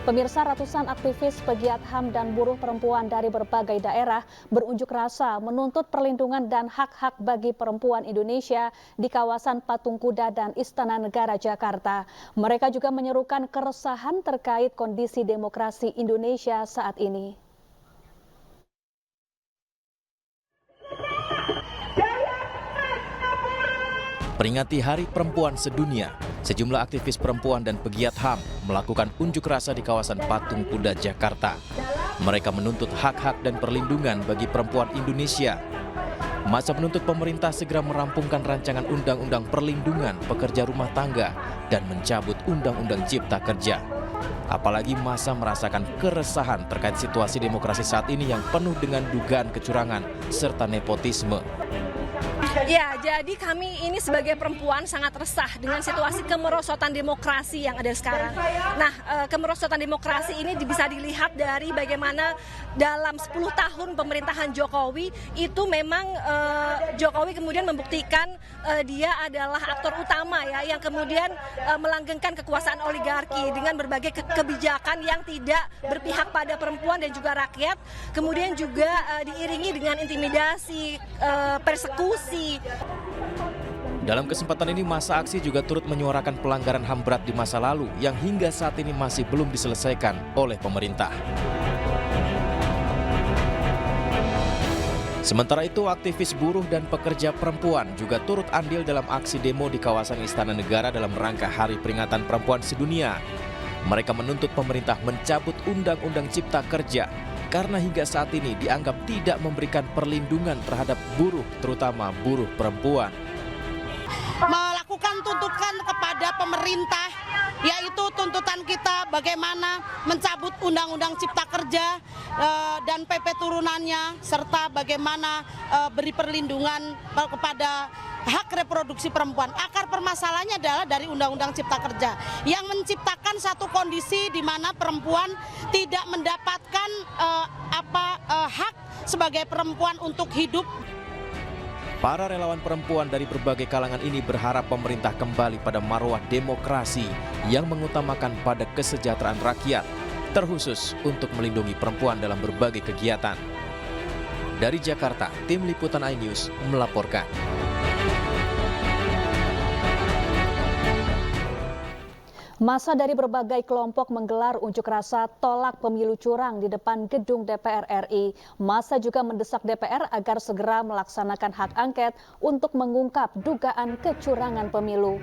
Pemirsa, ratusan aktivis pegiat HAM dan buruh perempuan dari berbagai daerah berunjuk rasa menuntut perlindungan dan hak-hak bagi perempuan Indonesia di kawasan Patung Kuda dan Istana Negara Jakarta. Mereka juga menyerukan keresahan terkait kondisi demokrasi Indonesia saat ini. Peringati Hari Perempuan Sedunia, sejumlah aktivis perempuan dan pegiat HAM melakukan unjuk rasa di kawasan Patung Kuda, Jakarta. Mereka menuntut hak-hak dan perlindungan bagi perempuan Indonesia. Massa menuntut pemerintah segera merampungkan rancangan undang-undang perlindungan pekerja rumah tangga dan mencabut undang-undang cipta kerja. Apalagi massa merasakan keresahan terkait situasi demokrasi saat ini yang penuh dengan dugaan kecurangan serta nepotisme. Ya, jadi kami ini sebagai perempuan sangat resah dengan situasi kemerosotan demokrasi yang ada sekarang. Nah, kemerosotan demokrasi ini bisa dilihat dari bagaimana dalam 10 tahun pemerintahan Jokowi itu memang Jokowi kemudian membuktikan dia adalah aktor utama ya yang kemudian melanggengkan kekuasaan oligarki dengan berbagai kebijakan yang tidak berpihak pada perempuan dan juga rakyat. Kemudian juga diiringi dengan intimidasi, persekusi. Dalam kesempatan ini massa aksi juga turut menyuarakan pelanggaran HAM berat di masa lalu yang hingga saat ini masih belum diselesaikan oleh pemerintah. Sementara itu, aktivis buruh dan pekerja perempuan juga turut andil dalam aksi demo di kawasan Istana Negara dalam rangka Hari Peringatan Perempuan Sedunia. Mereka menuntut pemerintah mencabut Undang-Undang Cipta Kerja karena hingga saat ini dianggap tidak memberikan perlindungan terhadap buruh, terutama buruh perempuan. Melakukan tuntutan kepada pemerintah, yaitu tuntutan kita bagaimana mencabut Undang-Undang Cipta Kerja dan PP turunannya, serta bagaimana beri perlindungan kepada hak reproduksi perempuan. Akar permasalahannya adalah dari Undang-Undang Cipta Kerja yang menciptakan satu kondisi di mana perempuan tidak mendapatkan hak sebagai perempuan untuk hidup. Para relawan perempuan dari berbagai kalangan ini berharap pemerintah kembali pada marwah demokrasi yang mengutamakan pada kesejahteraan rakyat, terkhusus untuk melindungi perempuan dalam berbagai kegiatan. Dari Jakarta, tim liputan iNews melaporkan. Massa dari berbagai kelompok menggelar unjuk rasa tolak pemilu curang di depan gedung DPR RI. Massa juga mendesak DPR agar segera melaksanakan hak angket untuk mengungkap dugaan kecurangan pemilu.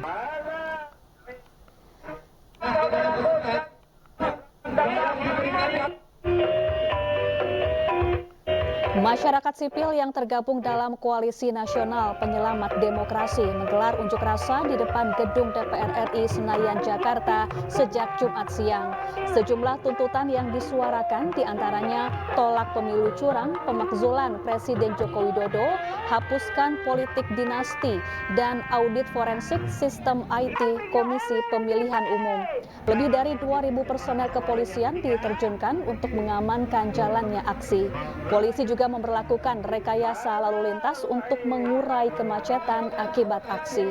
Masyarakat sipil yang tergabung dalam Koalisi Nasional Penyelamat Demokrasi menggelar unjuk rasa di depan gedung DPR RI Senayan, Jakarta sejak Jumat siang. Sejumlah tuntutan yang disuarakan diantaranya tolak pemilu curang, pemakzulan Presiden Joko Widodo, hapuskan politik dinasti, dan audit forensik sistem IT Komisi Pemilihan Umum. Lebih dari 2.000 personel kepolisian diterjunkan untuk mengamankan jalannya aksi. Polisi juga memberlakukan rekayasa lalu lintas untuk mengurai kemacetan akibat aksi.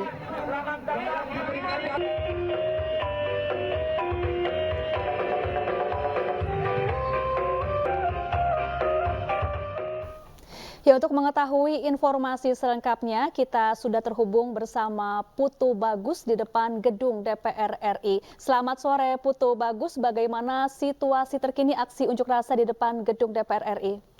Ya, untuk mengetahui informasi selengkapnya, kita sudah terhubung bersama Putu Bagus di depan gedung DPR RI. Selamat sore Putu Bagus, bagaimana situasi terkini aksi unjuk rasa di depan gedung DPR RI?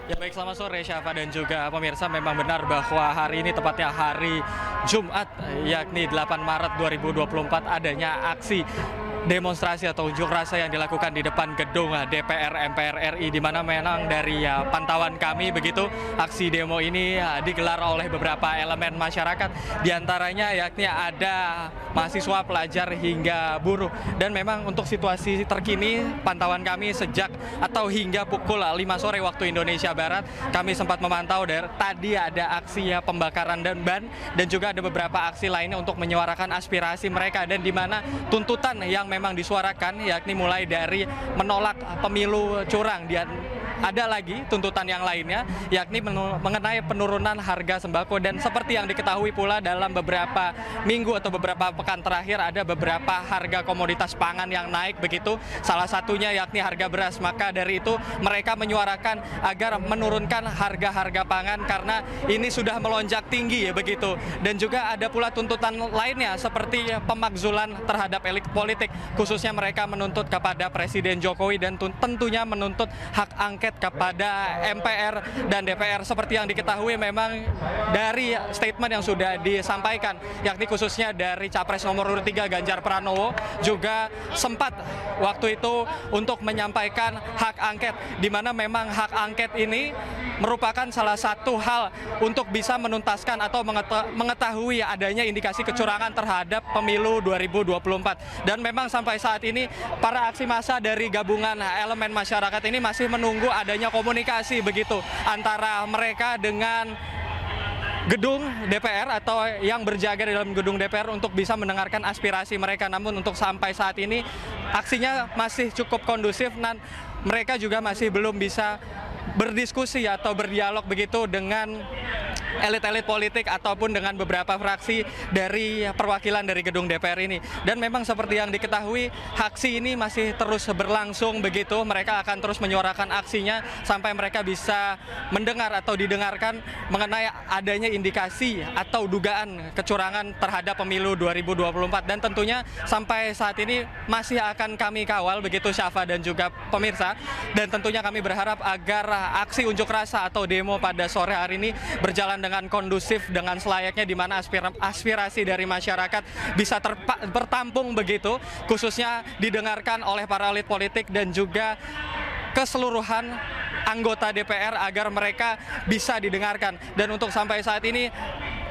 Ya baik, selamat sore Syafa dan juga pemirsa. Memang benar bahwa hari ini tepatnya hari Jumat, yakni 8 Maret 2024 adanya aksi demonstrasi atau unjuk rasa yang dilakukan di depan gedung DPR MPR RI, di mana memang dari pantauan kami begitu aksi demo ini digelar oleh beberapa elemen masyarakat, diantaranya yakni ada mahasiswa, pelajar hingga buruh. Dan memang untuk situasi terkini pantauan kami sejak atau hingga pukul 5 sore waktu Indonesia Barat, kami sempat memantau dari tadi ada aksi pembakaran dan ban dan juga ada beberapa aksi lainnya untuk menyuarakan aspirasi mereka, dan di mana tuntutan yang memang disuarakan yakni mulai dari menolak pemilu curang ada lagi tuntutan yang lainnya, yakni mengenai penurunan harga sembako. Dan seperti yang diketahui pula dalam beberapa minggu atau beberapa pekan terakhir ada beberapa harga komoditas pangan yang naik begitu, salah satunya yakni harga beras. Maka dari itu mereka menyuarakan agar menurunkan harga-harga pangan karena ini sudah melonjak tinggi ya begitu. Dan juga ada pula tuntutan lainnya seperti pemakzulan terhadap elit politik, khususnya mereka menuntut kepada Presiden Jokowi dan tentunya menuntut hak angket kepada MPR dan DPR. Seperti yang diketahui memang dari statement yang sudah disampaikan, yakni khususnya dari Capres nomor urut 3 Ganjar Pranowo juga sempat waktu itu untuk menyampaikan hak angket, di mana memang hak angket ini merupakan salah satu hal untuk bisa menuntaskan atau mengetahui adanya indikasi kecurangan terhadap pemilu 2024. Dan memang sampai saat ini para aksi massa dari gabungan elemen masyarakat ini masih menunggu adanya komunikasi begitu antara mereka dengan gedung DPR atau yang berjaga di dalam gedung DPR untuk bisa mendengarkan aspirasi mereka. Namun untuk sampai saat ini aksinya masih cukup kondusif dan mereka juga masih belum bisa berdiskusi atau berdialog begitu dengan elit-elit politik ataupun dengan beberapa fraksi dari perwakilan dari gedung DPR ini. Dan memang seperti yang diketahui, aksi ini masih terus berlangsung begitu. Mereka akan terus menyuarakan aksinya sampai mereka bisa mendengar atau didengarkan mengenai adanya indikasi atau dugaan kecurangan terhadap pemilu 2024. Dan tentunya sampai saat ini masih akan kami kawal begitu Syafa dan juga pemirsa. Dan tentunya kami berharap agar aksi unjuk rasa atau demo pada sore hari ini berjalan dengan kondusif, dengan selayaknya, di mana aspirasi dari masyarakat bisa bertampung begitu, khususnya didengarkan oleh para elit politik dan juga keseluruhan anggota DPR agar mereka bisa didengarkan. Dan untuk sampai saat ini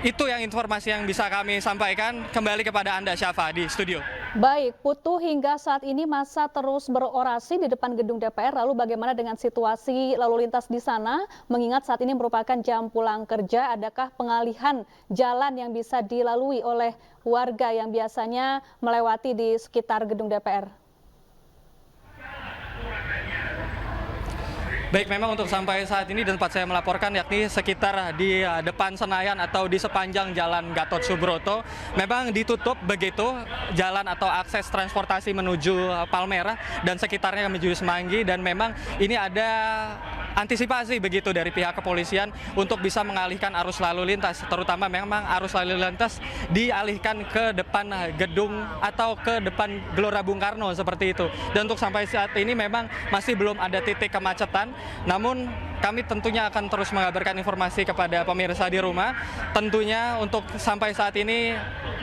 itu yang informasi yang bisa kami sampaikan. Kembali kepada Anda Syafa di studio. Baik, Putu, hingga saat ini massa terus berorasi di depan gedung DPR. Lalu bagaimana dengan situasi lalu lintas di sana? Mengingat saat ini merupakan jam pulang kerja, adakah pengalihan jalan yang bisa dilalui oleh warga yang biasanya melewati di sekitar gedung DPR? Baik, memang untuk sampai saat ini dan tempat saya melaporkan yakni sekitar di depan Senayan atau di sepanjang Jalan Gatot Subroto memang ditutup begitu jalan atau akses transportasi menuju Palmerah dan sekitarnya menuju Semanggi. Dan memang ini ada antisipasi begitu dari pihak kepolisian untuk bisa mengalihkan arus lalu lintas, terutama memang arus lalu lintas dialihkan ke depan gedung atau ke depan Gelora Bung Karno seperti itu. Dan untuk sampai saat ini memang masih belum ada titik kemacetan, namun kami tentunya akan terus mengabarkan informasi kepada pemirsa di rumah. Tentunya untuk sampai saat ini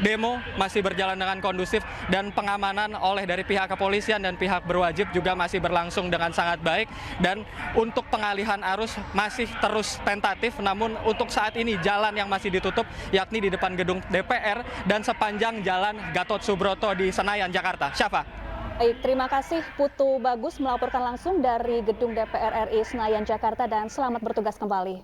demo masih berjalan dengan kondusif dan pengamanan oleh dari pihak kepolisian dan pihak berwajib juga masih berlangsung dengan sangat baik. Dan untuk pengalihan arus masih terus tentatif, namun untuk saat ini jalan yang masih ditutup yakni di depan gedung DPR dan sepanjang Jalan Gatot Subroto di Senayan, Jakarta. Syafa. Baik, terima kasih Putu Bagus melaporkan langsung dari gedung DPR RI Senayan, Jakarta, dan selamat bertugas kembali.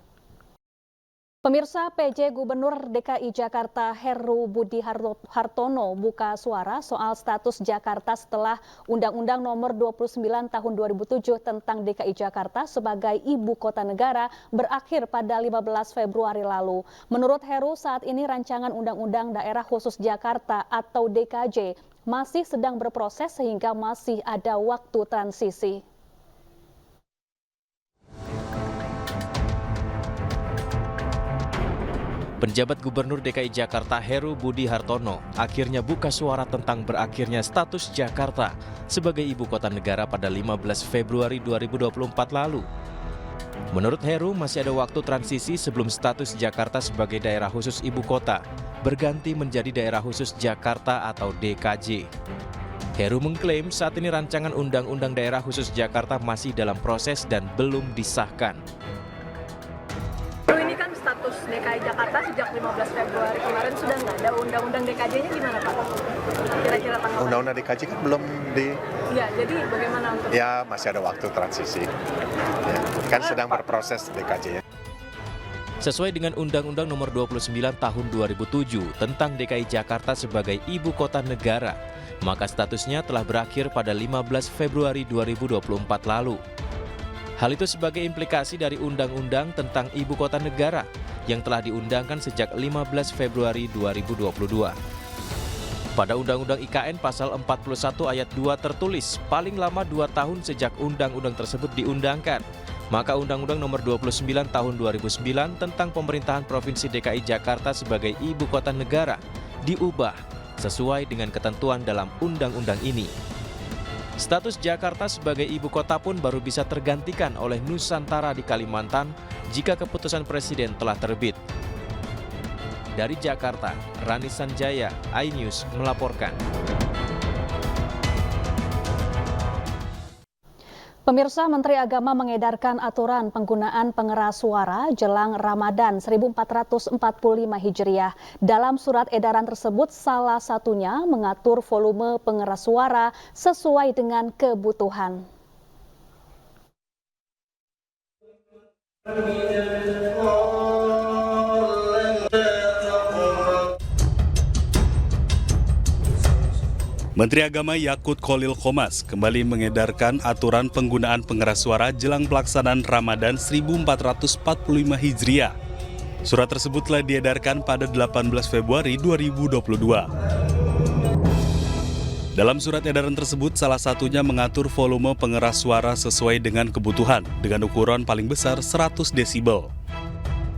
Pemirsa, PJ Gubernur DKI Jakarta Heru Budi Hartono buka suara soal status Jakarta setelah Undang-Undang Nomor 29 Tahun 2007 tentang DKI Jakarta sebagai ibu kota negara berakhir pada 15 Februari lalu. Menurut Heru, saat ini rancangan Undang-Undang Daerah Khusus Jakarta atau DKJ masih sedang berproses sehingga masih ada waktu transisi. Penjabat Gubernur DKI Jakarta Heru Budi Hartono akhirnya buka suara tentang berakhirnya status Jakarta sebagai ibu kota negara pada 15 Februari 2024 lalu. Menurut Heru, masih ada waktu transisi sebelum status Jakarta sebagai daerah khusus ibu kota berganti menjadi daerah khusus Jakarta atau DKJ. Heru mengklaim saat ini rancangan Undang-Undang Daerah Khusus Jakarta masih dalam proses dan belum disahkan. Ini kan status DKI Jakarta sejak 15 Februari kemarin sudah nggak ada. Undang-Undang DKJ-nya gimana Pak? Kira-kira tanggapan? Undang-Undang DKJ kan belum di... Ya, jadi bagaimana untuk... Ya, masih ada waktu transisi. Ya, kan sedang berproses DKJ. Sesuai dengan Undang-Undang Nomor 29 Tahun 2007 tentang DKI Jakarta sebagai ibu kota negara, maka statusnya telah berakhir pada 15 Februari 2024 lalu. Hal itu sebagai implikasi dari Undang-Undang tentang Ibu Kota Negara yang telah diundangkan sejak 15 Februari 2022. Pada Undang-Undang IKN pasal 41 ayat 2 tertulis paling lama 2 tahun sejak undang-undang tersebut diundangkan. Maka Undang-Undang Nomor 29 Tahun 2009 tentang Pemerintahan Provinsi DKI Jakarta sebagai Ibu Kota Negara diubah sesuai dengan ketentuan dalam undang-undang ini. Status Jakarta sebagai ibu kota pun baru bisa tergantikan oleh Nusantara di Kalimantan jika keputusan Presiden telah terbit. Dari Jakarta, Rani Sanjaya, iNews melaporkan. Pemirsa, Menteri Agama mengedarkan aturan penggunaan pengeras suara jelang Ramadan 1445 Hijriah. Dalam surat edaran tersebut, salah satunya mengatur volume pengeras suara sesuai dengan kebutuhan. Menteri Agama Yakut Khalil Qomas kembali mengedarkan aturan penggunaan pengeras suara jelang pelaksanaan Ramadan 1445 Hijriah. Surat tersebut telah diedarkan pada 18 Februari 2022. Dalam surat edaran tersebut, salah satunya mengatur volume pengeras suara sesuai dengan kebutuhan dengan ukuran paling besar 100 desibel.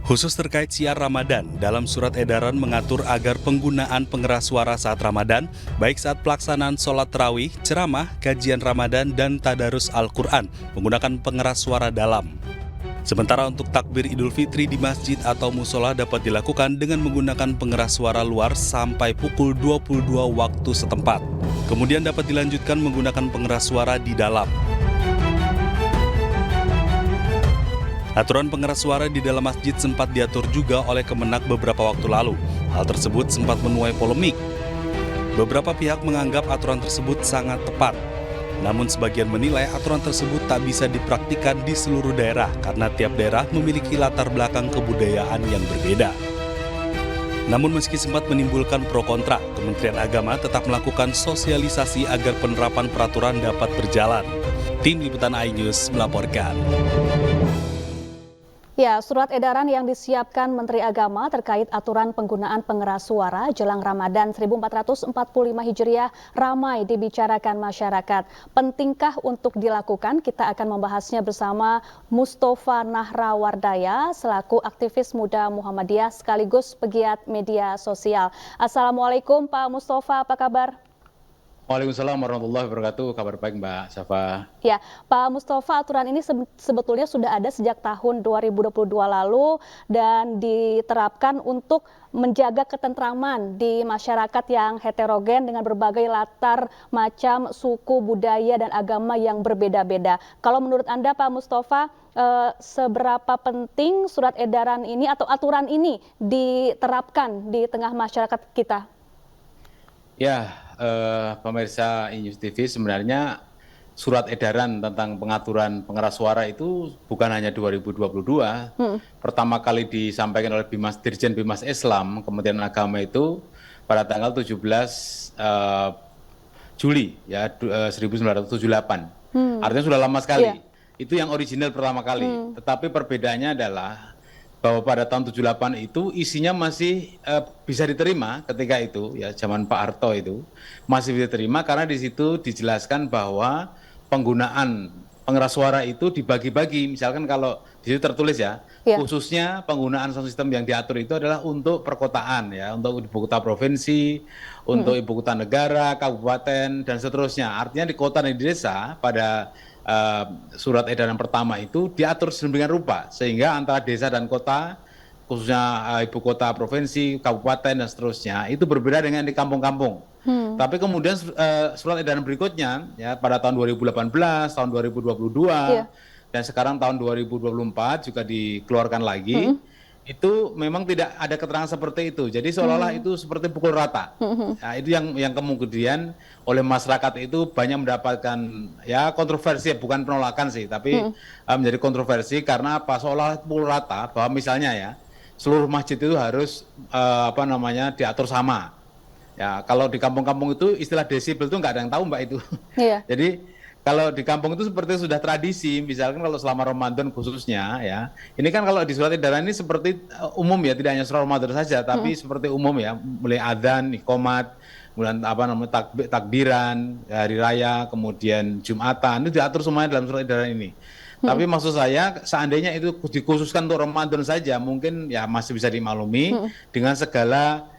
Khusus terkait syiar Ramadan, dalam surat edaran mengatur agar penggunaan pengeras suara saat Ramadan, baik saat pelaksanaan sholat tarawih, ceramah, kajian Ramadan, dan tadarus Al-Quran, menggunakan pengeras suara dalam. Sementara untuk takbir Idul Fitri di masjid atau musola dapat dilakukan dengan menggunakan pengeras suara luar sampai pukul 22 waktu setempat. Kemudian dapat dilanjutkan menggunakan pengeras suara di dalam. Aturan pengeras suara di dalam masjid sempat diatur juga oleh Kemenak beberapa waktu lalu. Hal tersebut sempat menuai polemik. Beberapa pihak menganggap aturan tersebut sangat tepat. Namun sebagian menilai aturan tersebut tak bisa dipraktikkan di seluruh daerah karena tiap daerah memiliki latar belakang kebudayaan yang berbeda. Namun meski sempat menimbulkan pro kontra, Kementerian Agama tetap melakukan sosialisasi agar penerapan peraturan dapat berjalan. Tim Liputan iNews melaporkan. Ya, surat edaran yang disiapkan Menteri Agama terkait aturan penggunaan pengeras suara jelang Ramadan 1445 Hijriah ramai dibicarakan masyarakat. Pentingkah untuk dilakukan? Kita akan membahasnya bersama Mustafa Nahrawardaya selaku aktivis muda Muhammadiyah sekaligus pegiat media sosial. Assalamualaikum Pak Mustafa, apa kabar? Waalaikumsalam warahmatullahi wabarakatuh. Kabar baik Mbak Safa. Ya, Pak Mustafa, aturan ini sebetulnya sudah ada sejak tahun 2022 lalu dan diterapkan untuk menjaga ketentraman di masyarakat yang heterogen dengan berbagai latar macam suku, budaya, dan agama yang berbeda-beda. Kalau menurut Anda, Pak Mustafa, seberapa penting surat edaran ini atau aturan ini diterapkan di tengah masyarakat kita? Ya, pemirsa iNews TV, sebenarnya surat edaran tentang pengaturan pengeras suara itu bukan hanya 2022. Pertama kali disampaikan oleh Dirjen Bimas Islam, Kementerian Agama itu pada tanggal 17 Juli ya 1978. Artinya sudah lama sekali. Yeah. Itu yang original pertama kali. Tetapi perbedaannya adalah bahwa pada tahun 78 itu isinya masih bisa diterima ketika itu, ya zaman Pak Harto itu masih bisa diterima karena di situ dijelaskan bahwa penggunaan pengeras suara itu dibagi-bagi. Misalkan kalau di situ tertulis ya, khususnya penggunaan sound system yang diatur itu adalah untuk perkotaan ya, untuk ibu kota provinsi, untuk ibu kota negara, kabupaten dan seterusnya. Artinya di kota dan di desa pada surat edaran pertama itu diatur sedemikian rupa sehingga antara desa dan kota, khususnya ibu kota provinsi, kabupaten dan seterusnya itu berbeda dengan di kampung-kampung. Tapi kemudian surat edaran berikutnya ya pada tahun 2018, tahun 2022 dan sekarang tahun 2024 juga dikeluarkan lagi. Itu memang tidak ada keterangan seperti itu. Jadi seolah-olah itu seperti pukul rata. Nah, itu yang kemudian oleh masyarakat itu banyak mendapatkan ya kontroversi, bukan penolakan sih, tapi menjadi kontroversi karena apa? Seolah pukul rata bahwa misalnya ya seluruh masjid itu harus diatur sama. Ya, kalau di kampung-kampung itu istilah desibel itu nggak ada yang tahu Mbak itu. Jadi kalau di kampung itu seperti sudah tradisi, misalkan kalau selama Ramadan khususnya ya. Ini kan kalau di surat edaran ini seperti umum ya, tidak hanya surat Ramadan saja, tapi seperti umum ya, mulai adzan, iqomat, kemudian takbiran, hari raya, kemudian Jumatan, itu diatur semuanya dalam surat edaran ini. Tapi maksud saya, seandainya itu dikhususkan untuk Ramadan saja, mungkin ya masih bisa dimaklumi dengan segala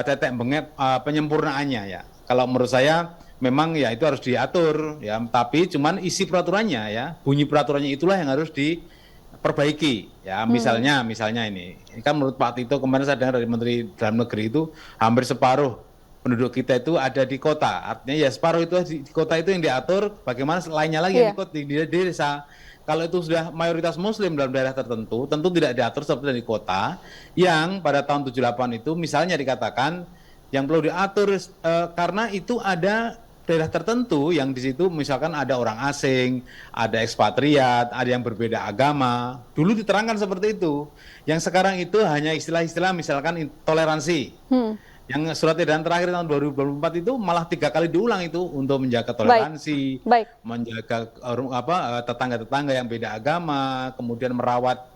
tetek bengek penyempurnaannya ya. Kalau menurut saya memang ya itu harus diatur ya, tapi cuman isi peraturannya ya, bunyi peraturannya itulah yang harus diperbaiki ya. Misalnya ini kan menurut Pak Tito kemarin saya dengar dari Menteri Dalam Negeri itu hampir separuh penduduk kita itu ada di kota, artinya ya separuh itu di kota itu yang diatur, bagaimana lainnya lagi yang di desa. Kalau itu sudah mayoritas Muslim dalam daerah tertentu, tentu tidak diatur seperti di kota yang pada tahun 78 itu misalnya dikatakan yang perlu diatur karena itu ada daerah tertentu yang di situ misalkan ada orang asing, ada ekspatriat, ada yang berbeda agama. Dulu diterangkan seperti itu. Yang sekarang itu hanya istilah-istilah misalkan toleransi. Yang surat edaran terakhir tahun 2024 itu malah 3 kali diulang itu untuk menjaga toleransi, menjaga tetangga-tetangga yang beda agama, kemudian merawat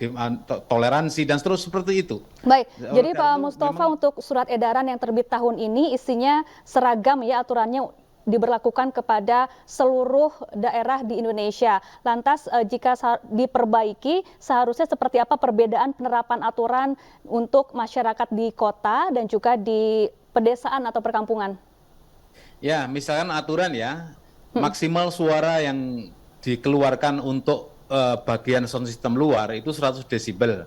toleransi dan seterusnya seperti itu. Baik, jadi Pak Mustafa untuk surat edaran yang terbit tahun ini isinya seragam ya, aturannya diberlakukan kepada seluruh daerah di Indonesia. Lantas jika diperbaiki, seharusnya seperti apa perbedaan penerapan aturan untuk masyarakat di kota dan juga di pedesaan atau perkampungan? Ya, misalkan aturan ya, maksimal suara yang dikeluarkan untuk bagian sound system luar itu 100 desibel.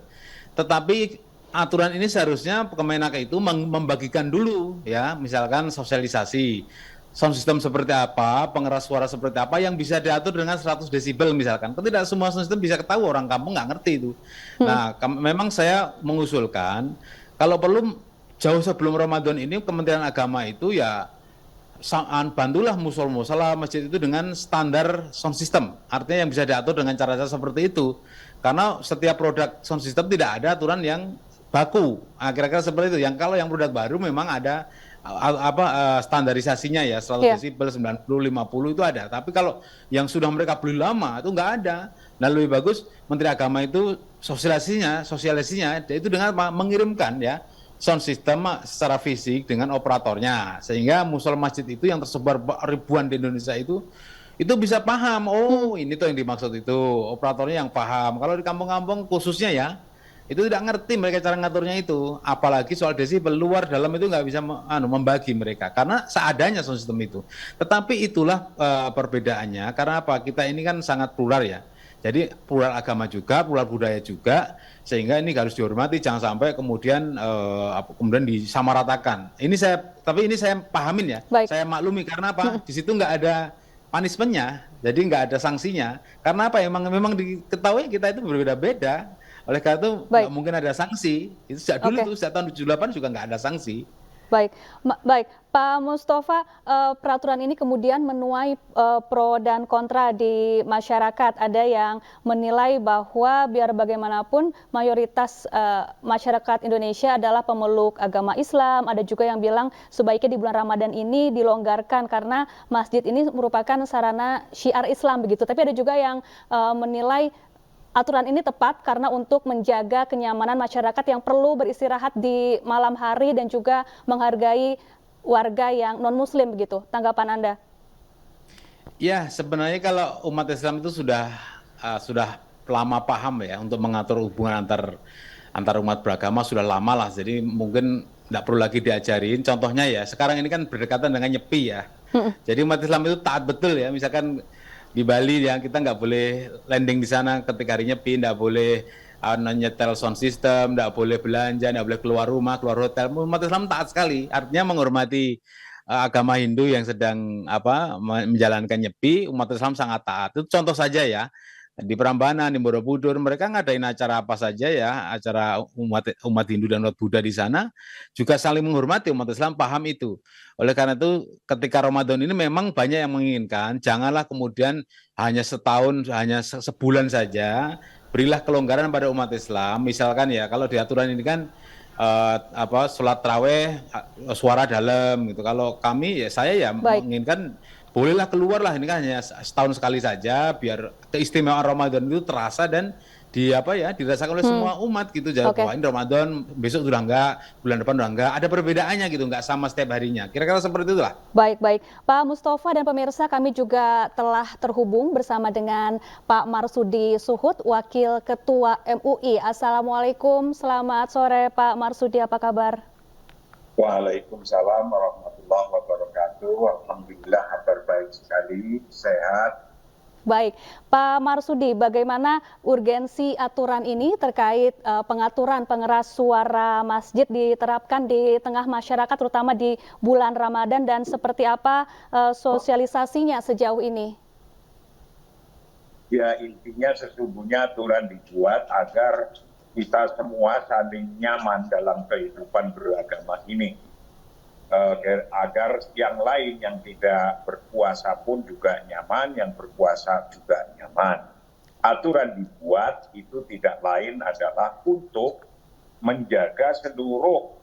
Tetapi aturan ini seharusnya Kemenak itu membagikan dulu ya, misalkan sosialisasi sound system seperti apa, pengeras suara seperti apa yang bisa diatur dengan 100 desibel misalkan. Tidak semua sound system bisa ketahui, orang kampung nggak ngerti itu. Nah, memang saya mengusulkan kalau perlu jauh sebelum Ramadan ini Kementerian Agama itu ya bantulah musola masjid itu dengan standar sound system. Artinya yang bisa diatur dengan cara-cara seperti itu. Karena setiap produk sound system tidak ada aturan yang baku. Kira-kira seperti itu. Yang kalau yang produk baru memang ada standarisasinya ya 100 desibel, 90, 50 itu ada. Tapi kalau yang sudah mereka beli lama itu nggak ada. Nah lebih bagus Menteri Agama itu sosialisasinya itu dengan mengirimkan ya sound system secara fisik dengan operatornya, sehingga musola masjid itu yang tersebar ribuan di Indonesia itu bisa paham, oh ini tuh yang dimaksud itu, operatornya yang paham. Kalau di kampung-kampung khususnya ya itu tidak ngerti mereka cara ngaturnya itu, apalagi soal desibel luar dalam itu nggak bisa membagi mereka karena seadanya sound system itu. Tetapi itulah perbedaannya, karena apa, kita ini kan sangat plural ya, jadi plural agama juga, plural budaya juga, sehingga ini harus dihormati, jangan sampai kemudian disamaratakan. Tapi ini saya pahamin ya, saya maklumi karena apa, di situ nggak ada punishment-nya, jadi nggak ada sanksinya, karena apa, memang diketahui kita itu berbeda-beda. Oleh karena itu nggak mungkin ada sanksi. Itu sejak dulu tuh, sejak tahun 78 juga nggak ada sanksi. Baik, Pak Mustafa, peraturan ini kemudian menuai pro dan kontra di masyarakat. Ada yang menilai bahwa biar bagaimanapun mayoritas masyarakat Indonesia adalah pemeluk agama Islam. Ada juga yang bilang sebaiknya di bulan Ramadan ini dilonggarkan karena masjid ini merupakan sarana syiar Islam begitu. Tapi ada juga yang menilai aturan ini tepat karena untuk menjaga kenyamanan masyarakat yang perlu beristirahat di malam hari dan juga menghargai warga yang non-muslim begitu. Tanggapan Anda? Ya, sebenarnya kalau umat Islam itu sudah lama paham ya untuk mengatur hubungan antar umat beragama, sudah lama lah. Jadi mungkin tidak perlu lagi diajarin. Contohnya ya, sekarang ini kan berdekatan dengan Nyepi ya. Jadi umat Islam itu taat betul ya. Misalkan di Bali ya kita nggak boleh landing di sana ketika hari Nyepi, nggak boleh nyetel sound system, nggak boleh belanja, nggak boleh keluar rumah, keluar hotel. Umat Islam taat sekali, artinya menghormati agama Hindu yang sedang menjalankan Nyepi. Umat Islam sangat taat. Itu contoh saja ya. Di Prambanan, di Borobudur, mereka ngadain acara apa saja ya, acara umat Hindu dan umat Buddha di sana, juga saling menghormati, umat Islam paham itu. Oleh karena itu, ketika Ramadan ini memang banyak yang menginginkan, janganlah kemudian hanya setahun, hanya sebulan saja, berilah kelonggaran pada umat Islam. Misalkan ya, kalau di aturan ini kan, sholat taraweh, suara dalam gitu. Kalau kami ya, saya ya menginginkan bolehlah keluarlah, ini kan hanya setahun sekali saja, biar keistimewaan Ramadan itu terasa dan dirasakan oleh semua umat gitu. Jadi ini Ramadan, besok sudah enggak, bulan depan sudah enggak, ada perbedaannya gitu, enggak sama setiap harinya. Kira-kira seperti itulah. Baik. Pak Mustafa dan pemirsa, kami juga telah terhubung bersama dengan Pak Marsudi Suhud, Wakil Ketua MUI. Assalamualaikum, selamat sore Pak Marsudi, apa kabar? Waalaikumsalam warahmatullahi wabarakatuh. Alhamdulillah, kabar baik sekali, sehat. Baik, Pak Marsudi, bagaimana urgensi aturan ini terkait pengaturan pengeras suara masjid diterapkan di tengah masyarakat, terutama di bulan Ramadan, dan seperti apa sosialisasinya sejauh ini? Ya, intinya sesungguhnya aturan dibuat agar kita semua saling nyaman dalam kehidupan beragama ini. Agar yang lain yang tidak berpuasa pun juga nyaman, yang berpuasa juga nyaman. Aturan dibuat itu tidak lain adalah untuk menjaga seluruh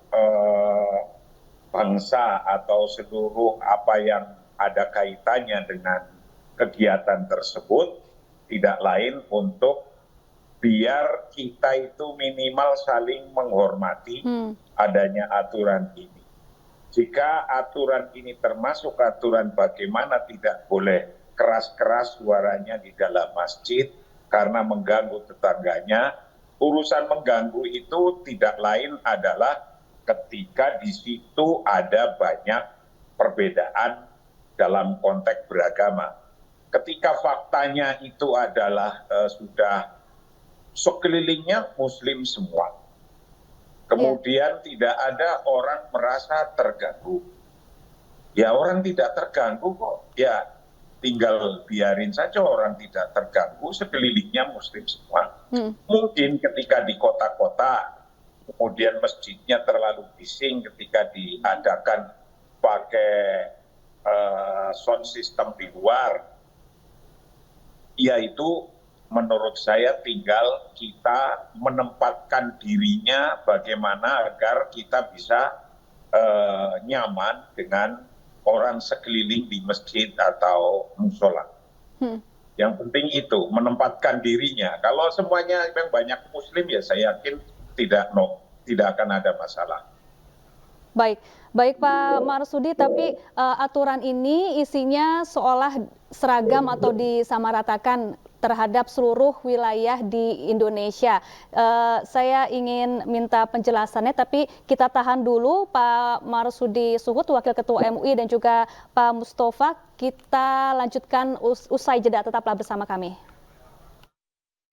bangsa atau seluruh apa yang ada kaitannya dengan kegiatan tersebut, tidak lain untuk biar kita itu minimal saling menghormati adanya aturan ini. Jika aturan ini termasuk aturan bagaimana tidak boleh keras-keras suaranya di dalam masjid karena mengganggu tetangganya, urusan mengganggu itu tidak lain adalah ketika di situ ada banyak perbedaan dalam konteks beragama. Ketika faktanya itu adalah sudah sekelilingnya Muslim semua. Kemudian tidak ada orang merasa terganggu. Ya orang tidak terganggu kok. Ya tinggal biarin saja orang tidak terganggu, sekelilingnya Muslim semua. Mungkin ketika di kota-kota, kemudian masjidnya terlalu bising ketika diadakan pakai sound system di luar. Yaitu menurut saya tinggal kita menempatkan dirinya bagaimana agar kita bisa nyaman dengan orang sekeliling di masjid atau musola. Yang penting itu menempatkan dirinya. Kalau semuanya yang banyak Muslim ya saya yakin tidak akan ada masalah. Baik Pak Marsudi, tapi aturan ini isinya seolah seragam atau disamaratakan terhadap seluruh wilayah di Indonesia. Saya ingin minta penjelasannya, tapi kita tahan dulu Pak Marsudi Suhud, Wakil Ketua MUI, dan juga Pak Mustafa. Kita lanjutkan usai jeda, tetaplah bersama kami.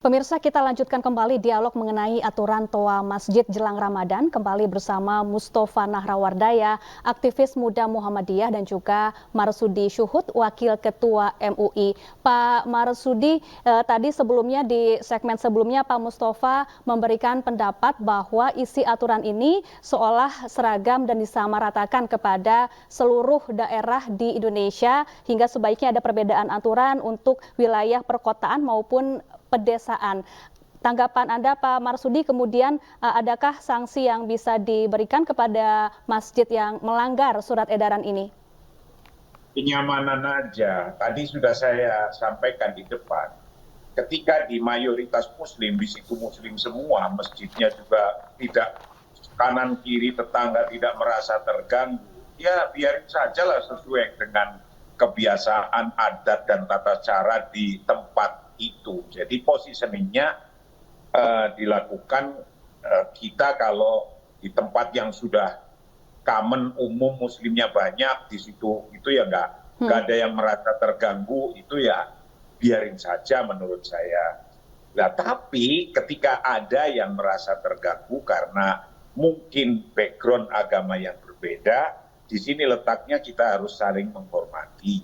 Pemirsa, kita lanjutkan kembali dialog mengenai aturan toa masjid jelang Ramadan, kembali bersama Mustafa Nahrawardaya, aktivis muda Muhammadiyah, dan juga Marsudi Suhud, Wakil Ketua MUI. Pak Marsudi, tadi sebelumnya di segmen sebelumnya Pak Mustafa memberikan pendapat bahwa isi aturan ini seolah seragam dan disamaratakan kepada seluruh daerah di Indonesia, hingga sebaiknya ada perbedaan aturan untuk wilayah perkotaan maupun pedesaan. Tanggapan Anda Pak Marsudi, kemudian adakah sanksi yang bisa diberikan kepada masjid yang melanggar surat edaran ini? Kenyamanan aja, tadi sudah saya sampaikan di depan. Ketika di mayoritas Muslim, di situ Muslim semua, masjidnya juga tidak kanan kiri tetangga tidak merasa terganggu, ya biarin sajalah sesuai dengan kebiasaan adat dan tata cara di tempat itu. Jadi positioningnya dilakukan kita kalau di tempat yang sudah common umum Muslimnya banyak di situ itu ya nggak ada yang merasa terganggu, itu ya biarin saja menurut saya. Nah tapi ketika ada yang merasa terganggu karena mungkin background agama yang berbeda, di sini letaknya kita harus saling menghormati.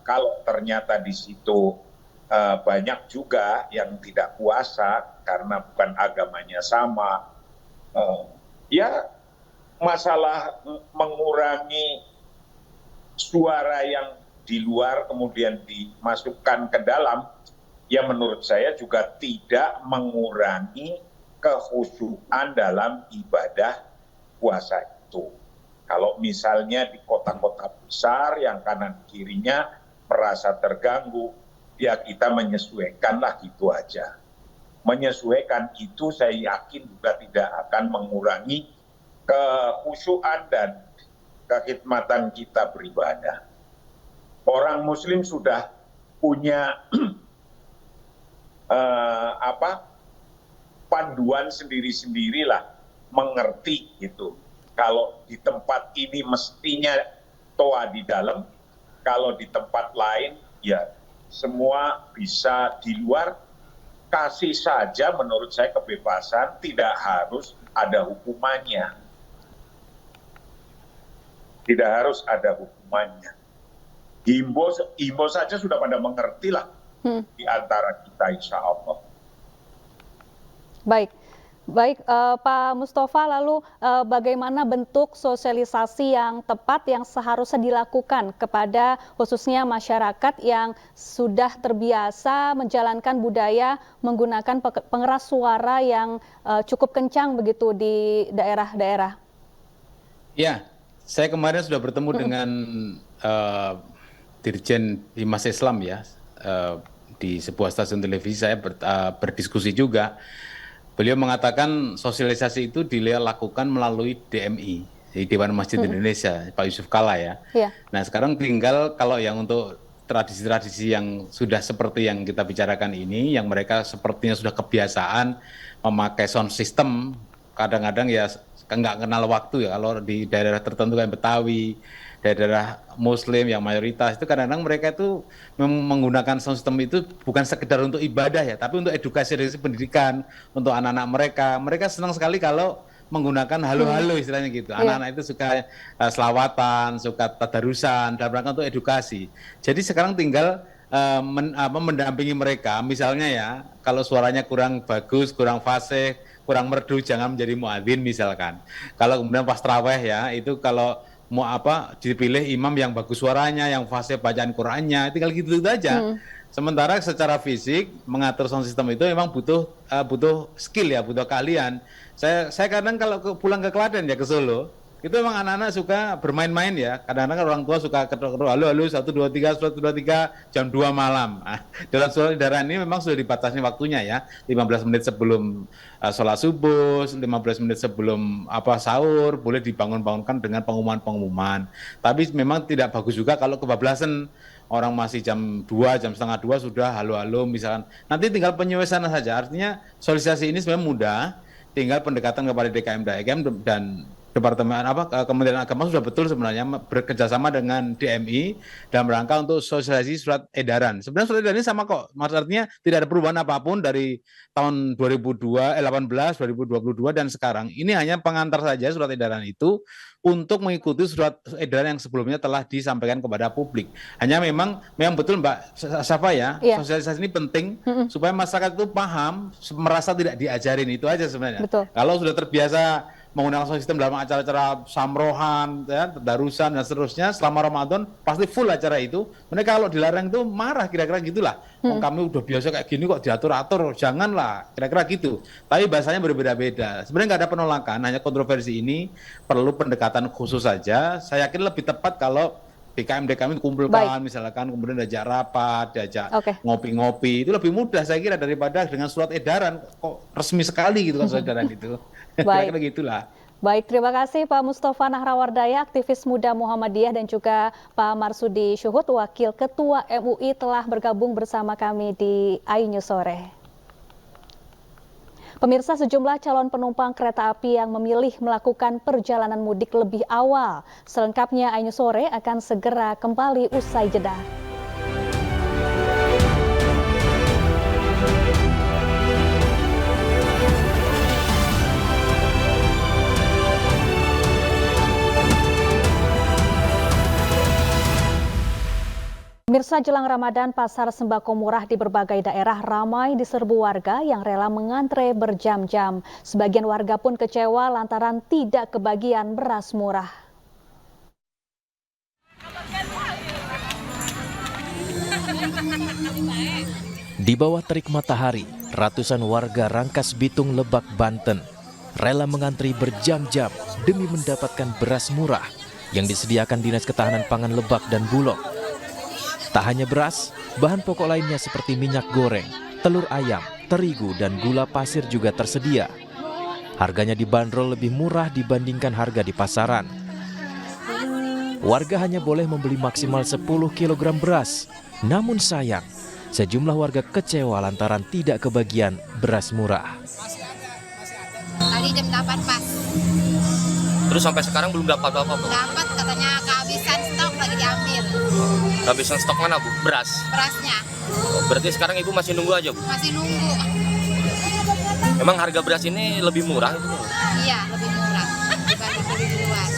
Kalau ternyata di situ banyak juga yang tidak puasa karena bukan agamanya sama. Ya masalah mengurangi suara yang di luar kemudian dimasukkan ke dalam, ya menurut saya juga tidak mengurangi kekhusyuan dalam ibadah puasa itu. Kalau misalnya di kota-kota besar yang kanan kirinya merasa terganggu, ya kita menyesuaikanlah gitu aja. Menyesuaikan itu saya yakin juga tidak akan mengurangi kekhusyuan dan kekhidmatan kita beribadah. Orang Muslim sudah punya panduan sendiri-sendirilah, mengerti gitu. Kalau di tempat ini mestinya toa di dalam, kalau di tempat lain ya semua bisa di luar. Kasih saja menurut saya kebebasan, tidak harus ada hukumannya. Tidak harus ada hukumannya. Himbau saja sudah pada mengerti lah di antara kita, insya Allah. Baik, Pak Mustafa, lalu bagaimana bentuk sosialisasi yang tepat yang seharusnya dilakukan kepada khususnya masyarakat yang sudah terbiasa menjalankan budaya menggunakan pengeras suara yang cukup kencang begitu di daerah-daerah? Ya, saya kemarin sudah bertemu dengan Dirjen Bimas Islam ya, di sebuah stasiun televisi. Saya berdiskusi juga. Beliau mengatakan sosialisasi itu dilakukan melalui DMI, di Dewan Masjid Indonesia, Pak Yusuf Kalla ya. Nah sekarang tinggal kalau yang untuk tradisi-tradisi yang sudah seperti yang kita bicarakan ini, yang mereka sepertinya sudah kebiasaan memakai sound system, kadang-kadang ya nggak kenal waktu ya. Kalau di daerah tertentu kayak Betawi, daerah Muslim yang mayoritas itu kadang-kadang mereka itu menggunakan sound system itu bukan sekedar untuk ibadah ya, tapi untuk edukasi pendidikan untuk anak-anak mereka. Mereka senang sekali kalau menggunakan halo-halo istilahnya gitu. Anak-anak itu suka selawatan, suka tadarusan dalam rangka untuk edukasi. Jadi sekarang tinggal mendampingi mereka. Misalnya ya, kalau suaranya kurang bagus, kurang fasih, kurang merdu, jangan menjadi muadzin misalkan. Kalau kemudian pas tarawih ya, itu kalau mau dipilih imam yang bagus suaranya, yang fasih bacaan Qur'annya, tinggal gitu aja. Sementara secara fisik mengatur sound system itu memang butuh skill ya, butuh keahlian. Saya kadang kalau pulang ke Klaten ya, ke Solo, itu memang anak-anak suka bermain-main ya. Kadang-kadang orang tua suka halo 1 2 3 jam 2 malam. Nah, dalam surat edaran ini memang sudah dibatasi waktunya ya. 15 menit sebelum sholat subuh, 15 menit sebelum sahur, boleh dibangun-bangunkan dengan pengumuman-pengumuman. Tapi memang tidak bagus juga kalau kebablasan. Orang masih jam 2, jam setengah 2 sudah halo-halo misalkan. Nanti tinggal penyesuaian saja. Artinya sosialisasi ini sebenarnya mudah. Tinggal pendekatan kepada DKM dan Departemen Kementerian Agama sudah betul sebenarnya bekerjasama dengan DMI dalam rangka untuk sosialisasi surat edaran. Sebenarnya surat edaran ini sama kok, artinya tidak ada perubahan apapun dari tahun 2018, 2022 dan sekarang. Ini hanya pengantar saja surat edaran itu untuk mengikuti surat edaran yang sebelumnya telah disampaikan kepada publik. Hanya memang betul Mbak Syafa ya, sosialisasi ini penting supaya masyarakat itu paham, merasa tidak diajarin, itu aja sebenarnya. Betul. Kalau sudah terbiasa menggunakan sound system dalam acara-acara samrohan, ya, tadarusan dan seterusnya selama Ramadan pasti full acara itu. Mereka kalau dilarang itu marah, kira-kira gitulah. Kami udah biasa kayak gini kok diatur-atur, janganlah, kira-kira gitu. Tapi bahasanya berbeda-beda. Sebenarnya nggak ada penolakan, hanya kontroversi ini perlu pendekatan khusus saja. Saya yakin lebih tepat kalau DKM dikumpulkan, misalkan kemudian diajak rapat, diajak ngopi-ngopi, itu lebih mudah saya kira daripada dengan surat edaran kok resmi sekali gitu kan surat edaran itu. Kira-kira gitulah. Baik, terima kasih Pak Mustafa Nahrawardaya, aktivis muda Muhammadiyah, dan juga Pak Marsudi Syuhud, Wakil Ketua MUI, telah bergabung bersama kami di iNews Sore. Pemirsa, sejumlah calon penumpang kereta api yang memilih melakukan perjalanan mudik lebih awal. Selengkapnya iNews Sore akan segera kembali usai jeda. Pemirsa, jelang Ramadan, pasar sembako murah di berbagai daerah ramai diserbu warga yang rela mengantre berjam-jam. Sebagian warga pun kecewa lantaran tidak kebagian beras murah. Di bawah terik matahari, ratusan warga Rangkas Bitung, Lebak, Banten rela mengantri berjam-jam demi mendapatkan beras murah yang disediakan Dinas Ketahanan Pangan Lebak dan Bulog. Tak hanya beras, bahan pokok lainnya seperti minyak goreng, telur ayam, terigu, dan gula pasir juga tersedia. Harganya dibanderol lebih murah dibandingkan harga di pasaran. Warga hanya boleh membeli maksimal 10 kg beras. Namun sayang, sejumlah warga kecewa lantaran tidak kebagian beras murah. Tadi jam 8 pas. Terus sampai sekarang belum dapat apa-apa, Bu? Dapat, katanya kehabisan stok, lagi diambil. Kehabisan stok mana, Bu? Beras? Berasnya. Berarti sekarang Ibu masih nunggu aja, Bu? Masih nunggu. Emang harga beras ini lebih murah, Bu? Iya, lebih murah dibanding beli di luar.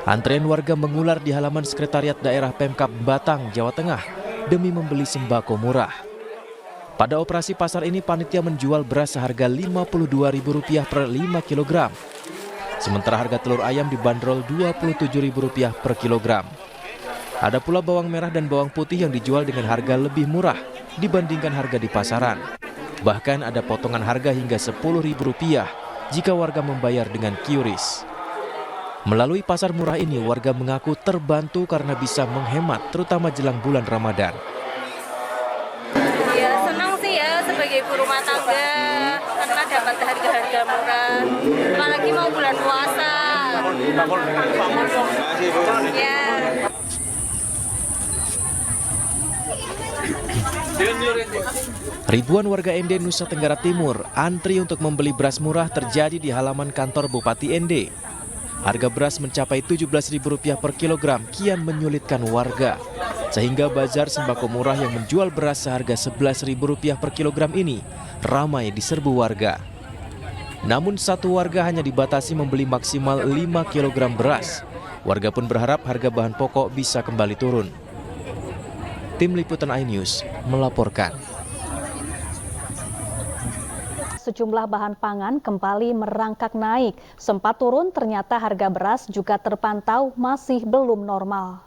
Antrean warga mengular di halaman Sekretariat Daerah Pemkab Batang, Jawa Tengah demi membeli sembako murah. Pada operasi pasar ini panitia menjual beras seharga Rp52.000 per 5 kg. Sementara harga telur ayam dibanderol Rp27.000 per kilogram. Ada pula bawang merah dan bawang putih yang dijual dengan harga lebih murah dibandingkan harga di pasaran. Bahkan ada potongan harga hingga Rp10.000 jika warga membayar dengan QRIS. Melalui pasar murah ini, warga mengaku terbantu karena bisa menghemat, terutama jelang bulan Ramadan. Ya senang sih ya sebagai ibu rumah tangga karena dapat harga-harga murah. Apalagi mau bulan puasa. Ya. Ribuan warga Ende, Nusa Tenggara Timur antri untuk membeli beras murah terjadi di halaman kantor Bupati Ende. Harga beras mencapai Rp17.000 per kilogram kian menyulitkan warga. Sehingga bazar sembako murah yang menjual beras seharga Rp11.000 per kilogram ini ramai diserbu warga. Namun satu warga hanya dibatasi membeli maksimal 5 kg beras. Warga pun berharap harga bahan pokok bisa kembali turun. Tim Liputan iNews melaporkan. Sejumlah bahan pangan kembali merangkak naik. Sempat turun, ternyata harga beras juga terpantau masih belum normal.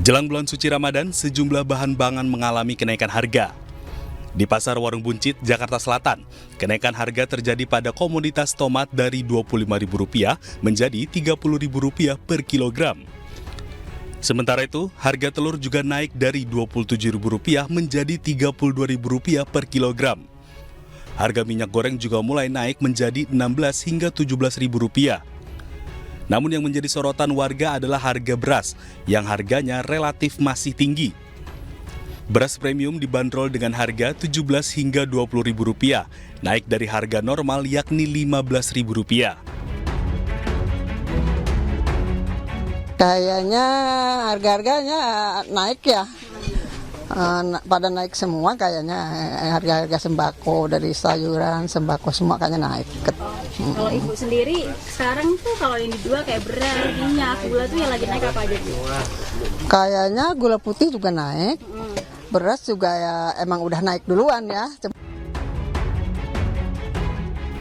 Jelang bulan suci Ramadan, sejumlah bahan pangan mengalami kenaikan harga. Di Pasar Warung Buncit, Jakarta Selatan, kenaikan harga terjadi pada komoditas tomat dari Rp25.000 menjadi Rp30.000 per kilogram. Sementara itu, harga telur juga naik dari Rp27.000 menjadi Rp32.000 per kilogram. Harga minyak goreng juga mulai naik menjadi Rp16 hingga Rp17.000. Namun yang menjadi sorotan warga adalah harga beras yang harganya relatif masih tinggi. Beras premium dibanderol dengan harga Rp17 hingga Rp20.000, naik dari harga normal yakni Rp15.000. Kayaknya harga-harganya naik ya, pada naik semua kayaknya, harga-harga sembako dari sayuran, sembako semua kayaknya naik. Kalau Ibu sendiri sekarang tuh kalau yang dijual kayak beras, minyak, gula tuh yang lagi naik apa aja Bu? Kayaknya gula putih juga naik, beras juga ya emang udah naik duluan ya.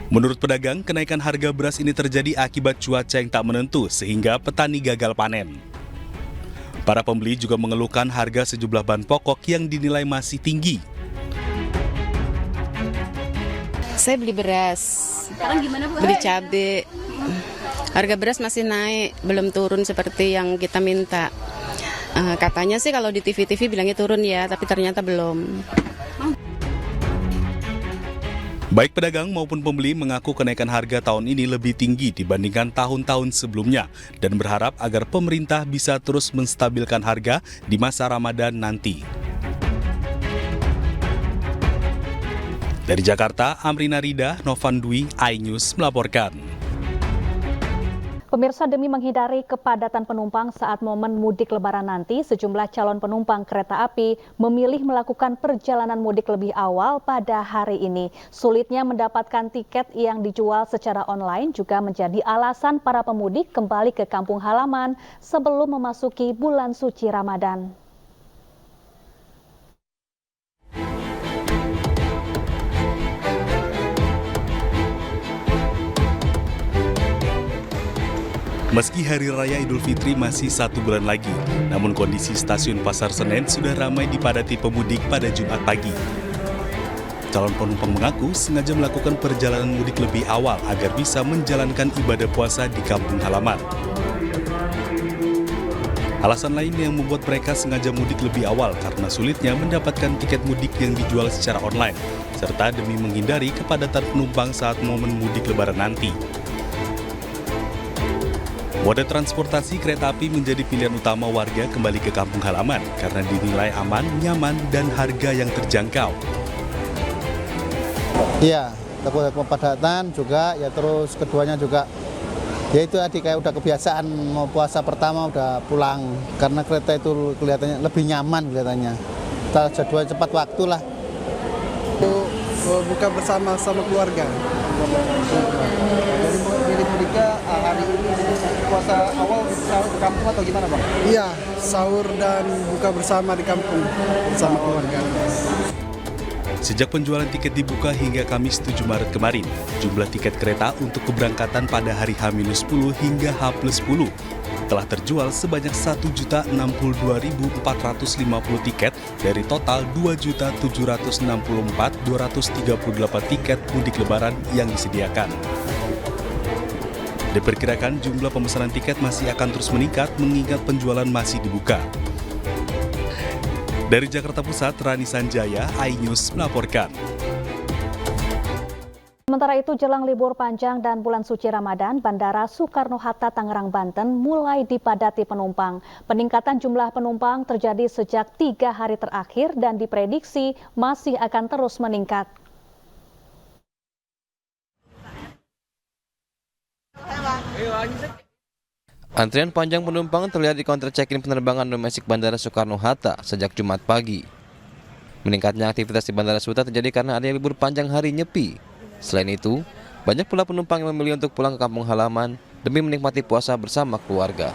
Menurut pedagang, kenaikan harga beras ini terjadi akibat cuaca yang tak menentu sehingga petani gagal panen. Para pembeli juga mengeluhkan harga sejumlah bahan pokok yang dinilai masih tinggi. Saya beli beras. Sekarang gimana Bu? Beli cabai. Harga beras masih naik, belum turun seperti yang kita minta. Katanya sih kalau di TV-TV bilangnya turun ya, tapi ternyata belum. Baik pedagang maupun pembeli mengaku kenaikan harga tahun ini lebih tinggi dibandingkan tahun-tahun sebelumnya dan berharap agar pemerintah bisa terus menstabilkan harga di masa Ramadan nanti. Dari Jakarta, Amrina Rida, Novan Dwi, iNews melaporkan. Pemirsa, demi menghindari kepadatan penumpang saat momen mudik lebaran nanti, sejumlah calon penumpang kereta api memilih melakukan perjalanan mudik lebih awal pada hari ini. Sulitnya mendapatkan tiket yang dijual secara online juga menjadi alasan para pemudik kembali ke kampung halaman sebelum memasuki bulan suci Ramadan. Meski Hari Raya Idul Fitri masih 1 bulan lagi, namun kondisi stasiun Pasar Senen sudah ramai dipadati pemudik pada Jumat pagi. Calon penumpang mengaku sengaja melakukan perjalanan mudik lebih awal agar bisa menjalankan ibadah puasa di kampung halaman. Alasan lain yang membuat mereka sengaja mudik lebih awal karena sulitnya mendapatkan tiket mudik yang dijual secara online, serta demi menghindari kepadatan penumpang saat momen mudik Lebaran nanti. Moda transportasi kereta api menjadi pilihan utama warga kembali ke kampung halaman karena dinilai aman, nyaman, dan harga yang terjangkau. Iya, takut kepadatan juga, ya terus keduanya juga, ya itu tadi kayak udah kebiasaan mau puasa pertama udah pulang, karena kereta itu kelihatannya lebih nyaman kelihatannya. Jadwal cepat waktu lah. Buka bersama sama keluarga. Jadi mudiknya hari ini puasa awal sahur di kampung atau gimana Bang? Iya, sahur dan buka bersama di kampung bersama keluarga. Sejak penjualan tiket dibuka hingga Kamis 7 Maret kemarin, jumlah tiket kereta untuk keberangkatan pada hari H-10 hingga H+10 telah terjual sebanyak 1.062.450 tiket dari total 2.764.238 tiket mudik Lebaran yang disediakan. Diperkirakan jumlah pemesanan tiket masih akan terus meningkat mengingat penjualan masih dibuka. Dari Jakarta Pusat, Rani Sanjaya, iNews melaporkan. Sementara itu, jelang libur panjang dan bulan suci Ramadan, Bandara Soekarno-Hatta, Tangerang, Banten mulai dipadati penumpang. Peningkatan jumlah penumpang terjadi sejak 3 hari terakhir dan diprediksi masih akan terus meningkat. Antrian panjang penumpang terlihat di counter check-in penerbangan domestik Bandara Soekarno-Hatta sejak Jumat pagi. Meningkatnya aktivitas di Bandara Suta terjadi karena adanya libur panjang hari Nyepi. Selain itu, banyak pula penumpang yang memilih untuk pulang ke kampung halaman demi menikmati puasa bersama keluarga.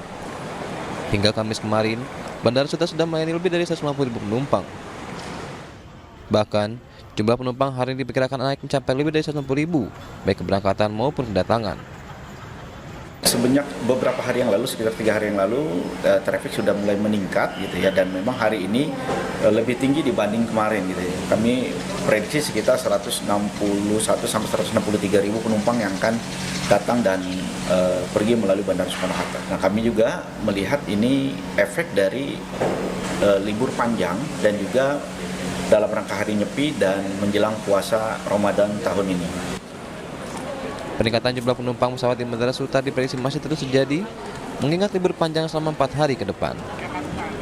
Hingga Kamis kemarin, Bandara Suta sudah melayani lebih dari 150.000 penumpang. Bahkan, jumlah penumpang hari ini diperkirakan naik mencapai lebih dari 150.000, baik keberangkatan maupun kedatangan. Semenjak beberapa hari yang lalu, sekitar 3 hari yang lalu, traffic sudah mulai meningkat gitu ya, dan memang hari ini lebih tinggi dibanding kemarin gitu ya. Kami prediksi sekitar 161 sampai 163 ribu penumpang yang akan datang dan pergi melalui Bandara Soekarno-Hatta. Nah, kami juga melihat ini efek dari libur panjang dan juga dalam rangka hari Nyepi dan menjelang puasa Ramadan tahun ini. Peningkatan jumlah penumpang pesawat di Bandara Suta diprediksi masih terus terjadi, mengingat libur panjang selama 4 hari ke depan.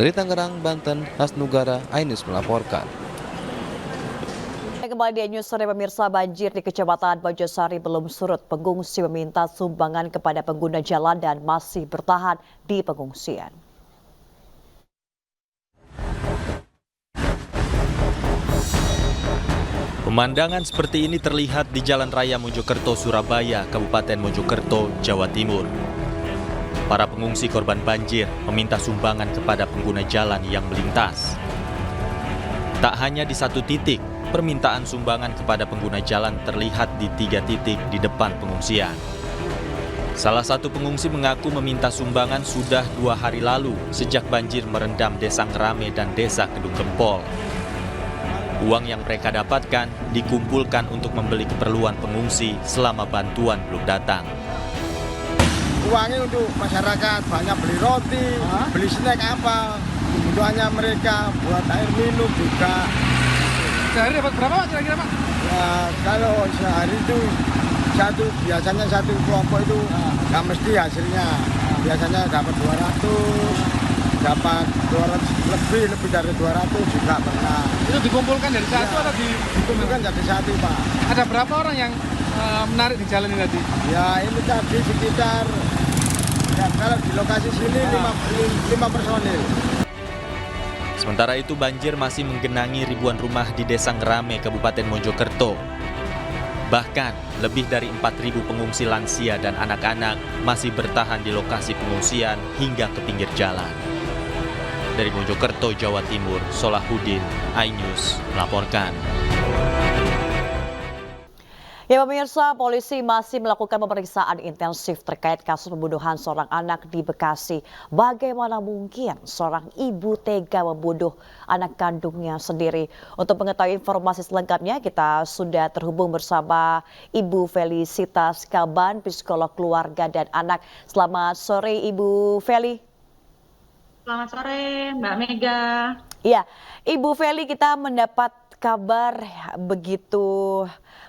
Dari Tangerang, Banten, Hasnugara, iNews melaporkan. Kembali di iNews sore pemirsa, banjir di Kecamatan Bojosari belum surut. Pengungsi meminta sumbangan kepada pengguna jalan dan masih bertahan di pengungsian. Pemandangan seperti ini terlihat di Jalan Raya Mojokerto, Surabaya, Kabupaten Mojokerto, Jawa Timur. Para pengungsi korban banjir meminta sumbangan kepada pengguna jalan yang melintas. Tak hanya di satu titik, permintaan sumbangan kepada pengguna jalan terlihat di 3 titik di depan pengungsian. Salah satu pengungsi mengaku meminta sumbangan sudah 2 hari lalu sejak banjir merendam Desa Ngerame dan Desa Kedung Gempol. Uang yang mereka dapatkan dikumpulkan untuk membeli keperluan pengungsi selama bantuan belum datang. Uangnya untuk masyarakat, banyak beli roti, beli snack apa, kebutuhannya mereka, buat air minum juga. Sehari dapat berapa Pak kira-kira Pak? Ya, kalau sehari itu biasanya satu kelompok itu nggak mesti hasilnya. Biasanya dapat 200. Dapat 200 lebih dari 200 juga pernah. Itu dikumpulkan dari satu atau dikumpulkan dari satu Pak? Ada berapa orang yang menarik di jalan ini tadi? Ya ini tadi sekitar, ya, kalau di lokasi sini 5 personil. Sementara itu banjir masih menggenangi ribuan rumah di Desa Ngerame, Kabupaten Mojokerto. Bahkan lebih dari 4.000 pengungsi lansia dan anak-anak masih bertahan di lokasi pengungsian hingga ke pinggir jalan. Dari Mojokerto, Jawa Timur, Solahuddin, iNews melaporkan. Ya pemirsa, polisi masih melakukan pemeriksaan intensif terkait kasus pembunuhan seorang anak di Bekasi. Bagaimana mungkin seorang ibu tega membunuh anak kandungnya sendiri? Untuk mengetahui informasi selengkapnya, kita sudah terhubung bersama Ibu Felicitas Kaban, psikolog keluarga dan anak. Selamat sore Ibu Feli. Selamat sore Mbak Mega. Iya, Ibu Feli, kita mendapat kabar begitu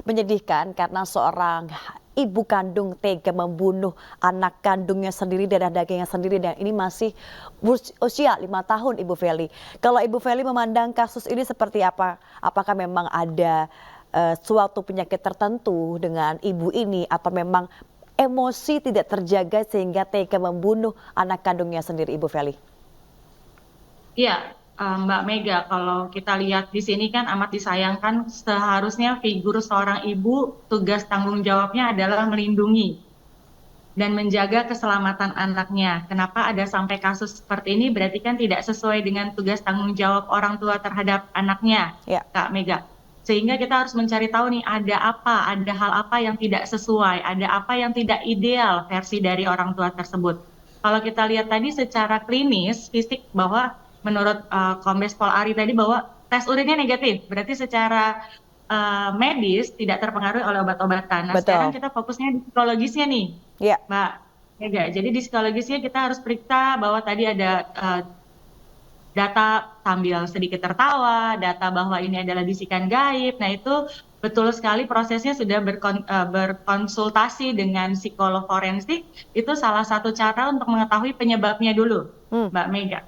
menyedihkan karena seorang ibu kandung tega membunuh anak kandungnya sendiri, darah dagingnya sendiri, dan ini masih usia 5 tahun Ibu Feli. Kalau Ibu Feli memandang kasus ini seperti apa? Apakah memang ada suatu penyakit tertentu dengan ibu ini atau memang emosi tidak terjaga sehingga tega membunuh anak kandungnya sendiri Ibu Feli? Iya, Mbak Mega, kalau kita lihat di sini kan amat disayangkan, seharusnya figur seorang ibu tugas tanggung jawabnya adalah melindungi dan menjaga keselamatan anaknya. Kenapa ada sampai kasus seperti ini? Berarti kan tidak sesuai dengan tugas tanggung jawab orang tua terhadap anaknya, Kak Mega. Sehingga kita harus mencari tahu nih ada hal apa yang tidak sesuai, ada apa yang tidak ideal versi dari orang tua tersebut. Kalau kita lihat tadi secara klinis, fisik, bahwa menurut Kombes Pol Ari tadi bahwa tes urinnya negatif, berarti secara medis tidak terpengaruhi oleh obat-obatan. Nah, sekarang kita fokusnya di psikologisnya nih, Mbak Mega. Jadi di psikologisnya kita harus periksa bahwa tadi ada data sambil sedikit tertawa, data bahwa ini adalah bisikan gaib. Nah itu betul sekali prosesnya sudah berkonsultasi dengan psikolog forensik. Itu salah satu cara untuk mengetahui penyebabnya dulu, Mbak Mega.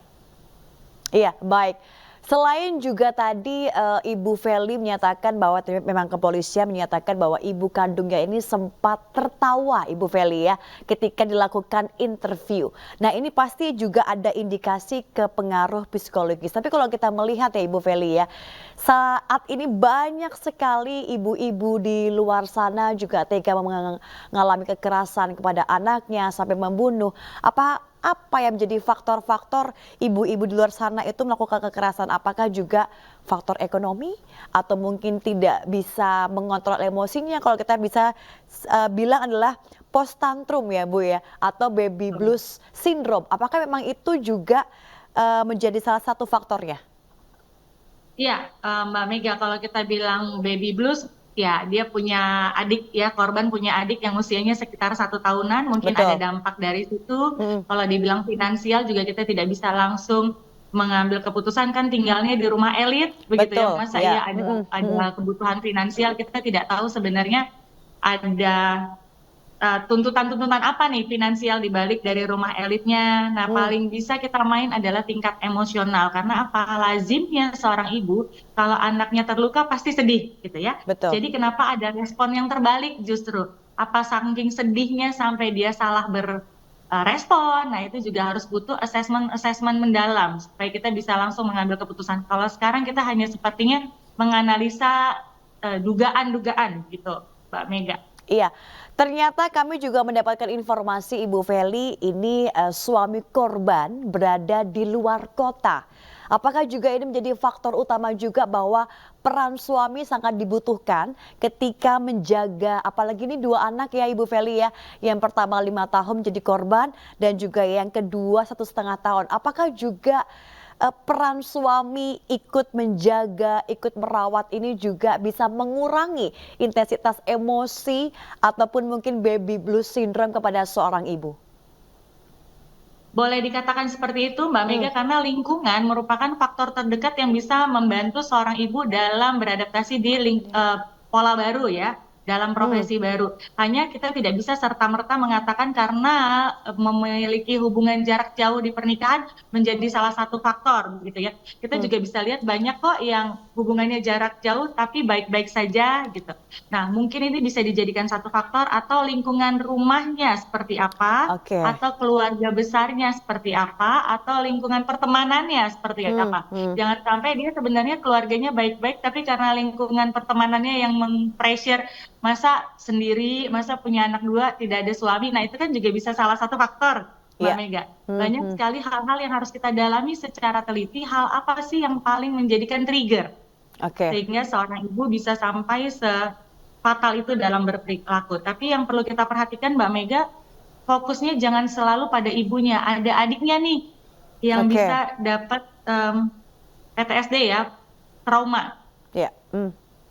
Iya, baik. Selain juga tadi Ibu Feli menyatakan bahwa memang kepolisian menyatakan bahwa ibu kandungnya ini sempat tertawa Ibu Feli ya ketika dilakukan interview. Nah ini pasti juga ada indikasi ke pengaruh psikologis. Tapi kalau kita melihat ya Ibu Feli ya, saat ini banyak sekali ibu-ibu di luar sana juga tega mengalami kekerasan kepada anaknya sampai membunuh. Apa yang menjadi faktor-faktor ibu-ibu di luar sana itu melakukan kekerasan? Apakah juga faktor ekonomi atau mungkin tidak bisa mengontrol emosinya? Kalau kita bisa bilang adalah post tantrum ya Bu ya, atau baby blues syndrome. Apakah memang itu juga menjadi salah satu faktornya? Iya, Mbak Mega, kalau kita bilang baby blues, ya dia punya adik ya, korban punya adik yang usianya sekitar 1 tahunan, mungkin ada dampak dari situ. Kalau dibilang finansial juga kita tidak bisa langsung mengambil keputusan, kan tinggalnya di rumah elit begitu ya, masa iya ada kebutuhan finansial, kita tidak tahu sebenarnya ada tuntutan-tuntutan apa nih finansial dibalik dari rumah elitnya. Nah paling bisa kita main adalah tingkat emosional, karena apa, lazimnya seorang ibu kalau anaknya terluka pasti sedih gitu ya. Jadi kenapa ada respon yang terbalik justru, apa saking sedihnya sampai dia salah berespon. Nah itu juga harus butuh assessment mendalam supaya kita bisa langsung mengambil keputusan. Kalau sekarang kita hanya sepertinya menganalisa dugaan-dugaan gitu Mbak Mega. Iya, ternyata kami juga mendapatkan informasi Ibu Feli ini suami korban berada di luar kota. Apakah juga ini menjadi faktor utama juga bahwa peran suami sangat dibutuhkan ketika menjaga, apalagi ini 2 anak ya Ibu Feli ya, yang pertama 5 tahun menjadi korban dan juga yang kedua 1,5 tahun. Apakah juga peran suami ikut menjaga, ikut merawat ini juga bisa mengurangi intensitas emosi ataupun mungkin baby blues syndrome kepada seorang ibu? Boleh dikatakan seperti itu Mbak Mega, karena lingkungan merupakan faktor terdekat yang bisa membantu seorang ibu dalam beradaptasi di pola baru ya, dalam profesi baru. Hanya kita tidak bisa serta-merta mengatakan karena memiliki hubungan jarak jauh di pernikahan menjadi salah satu faktor gitu ya. Kita juga bisa lihat banyak kok yang hubungannya jarak jauh tapi baik-baik saja gitu. Nah mungkin ini bisa dijadikan satu faktor, atau lingkungan rumahnya seperti apa, atau keluarga besarnya seperti apa, atau lingkungan pertemanannya seperti apa. Jangan sampai dia sebenarnya keluarganya baik-baik tapi karena lingkungan pertemanannya yang meng-pressure, masa sendiri, masa punya anak 2 tidak ada suami. Nah itu kan juga bisa salah satu faktor Mbak Mega. Banyak sekali hal-hal yang harus kita dalami secara teliti, hal apa sih yang paling menjadikan trigger sehingga seorang ibu bisa sampai sefatal itu dalam berperilaku. Tapi yang perlu kita perhatikan Mbak Mega, fokusnya jangan selalu pada ibunya, ada adiknya nih yang bisa dapat PTSD ya, trauma.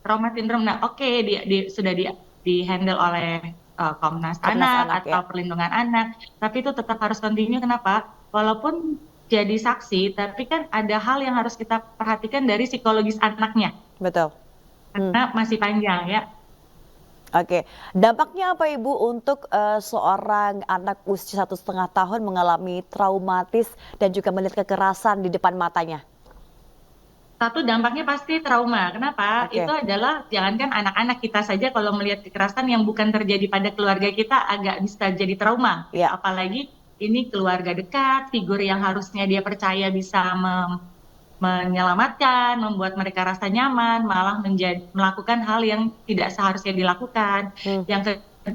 Trauma sindrom. Nah, dia sudah di-handle oleh Komnas Anak atau Perlindungan Anak, tapi itu tetap harus continue. Kenapa? Walaupun jadi saksi, tapi kan ada hal yang harus kita perhatikan dari psikologis anaknya. Betul. Karena masih panjang ya. Oke, dampaknya apa Ibu untuk seorang anak usia 1,5 tahun mengalami traumatis dan juga melihat kekerasan di depan matanya? Satu, dampaknya pasti trauma. Kenapa? Itu adalah jangankan anak-anak, kita saja kalau melihat kekerasan yang bukan terjadi pada keluarga kita agak bisa jadi trauma. Apalagi ini keluarga dekat, figur yang harusnya dia percaya bisa menyelamatkan, membuat mereka rasa nyaman, malah melakukan hal yang tidak seharusnya dilakukan.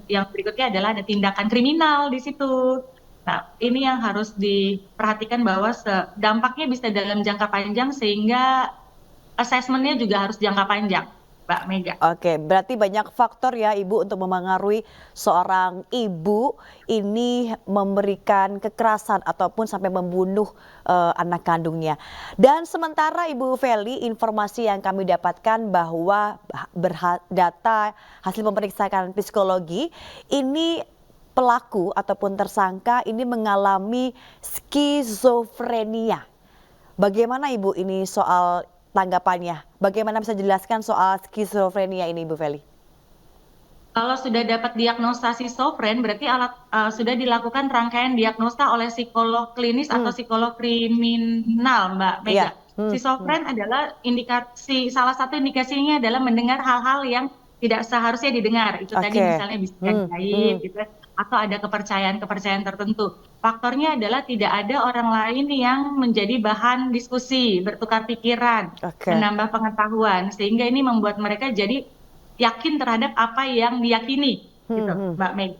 Yang berikutnya adalah ada tindakan kriminal di situ. Nah, ini yang harus diperhatikan bahwa dampaknya bisa dalam jangka panjang, sehingga asesmennya juga harus jangka panjang, Mbak Mega. Oke, berarti banyak faktor ya Ibu untuk memengaruhi seorang ibu ini memberikan kekerasan ataupun sampai membunuh anak kandungnya. Dan sementara Ibu Feli, informasi yang kami dapatkan bahwa data hasil pemeriksaan psikologi ini pelaku ataupun tersangka ini mengalami skizofrenia. Bagaimana Ibu ini soal tanggapannya? Bagaimana bisa jelaskan soal skizofrenia ini Ibu Feli? Kalau sudah dapat diagnosa skizofren, berarti sudah dilakukan rangkaian diagnosa oleh psikolog klinis atau psikolog kriminal, Mbak Mega. Skizofren adalah salah satu indikasinya adalah mendengar hal-hal yang tidak seharusnya didengar. Itu tadi misalnya bisikan gaib gitu, atau ada kepercayaan tertentu. Faktornya adalah tidak ada orang lain yang menjadi bahan diskusi, bertukar pikiran, menambah pengetahuan, sehingga ini membuat mereka jadi yakin terhadap apa yang diyakini, gitu, Mbak Meg.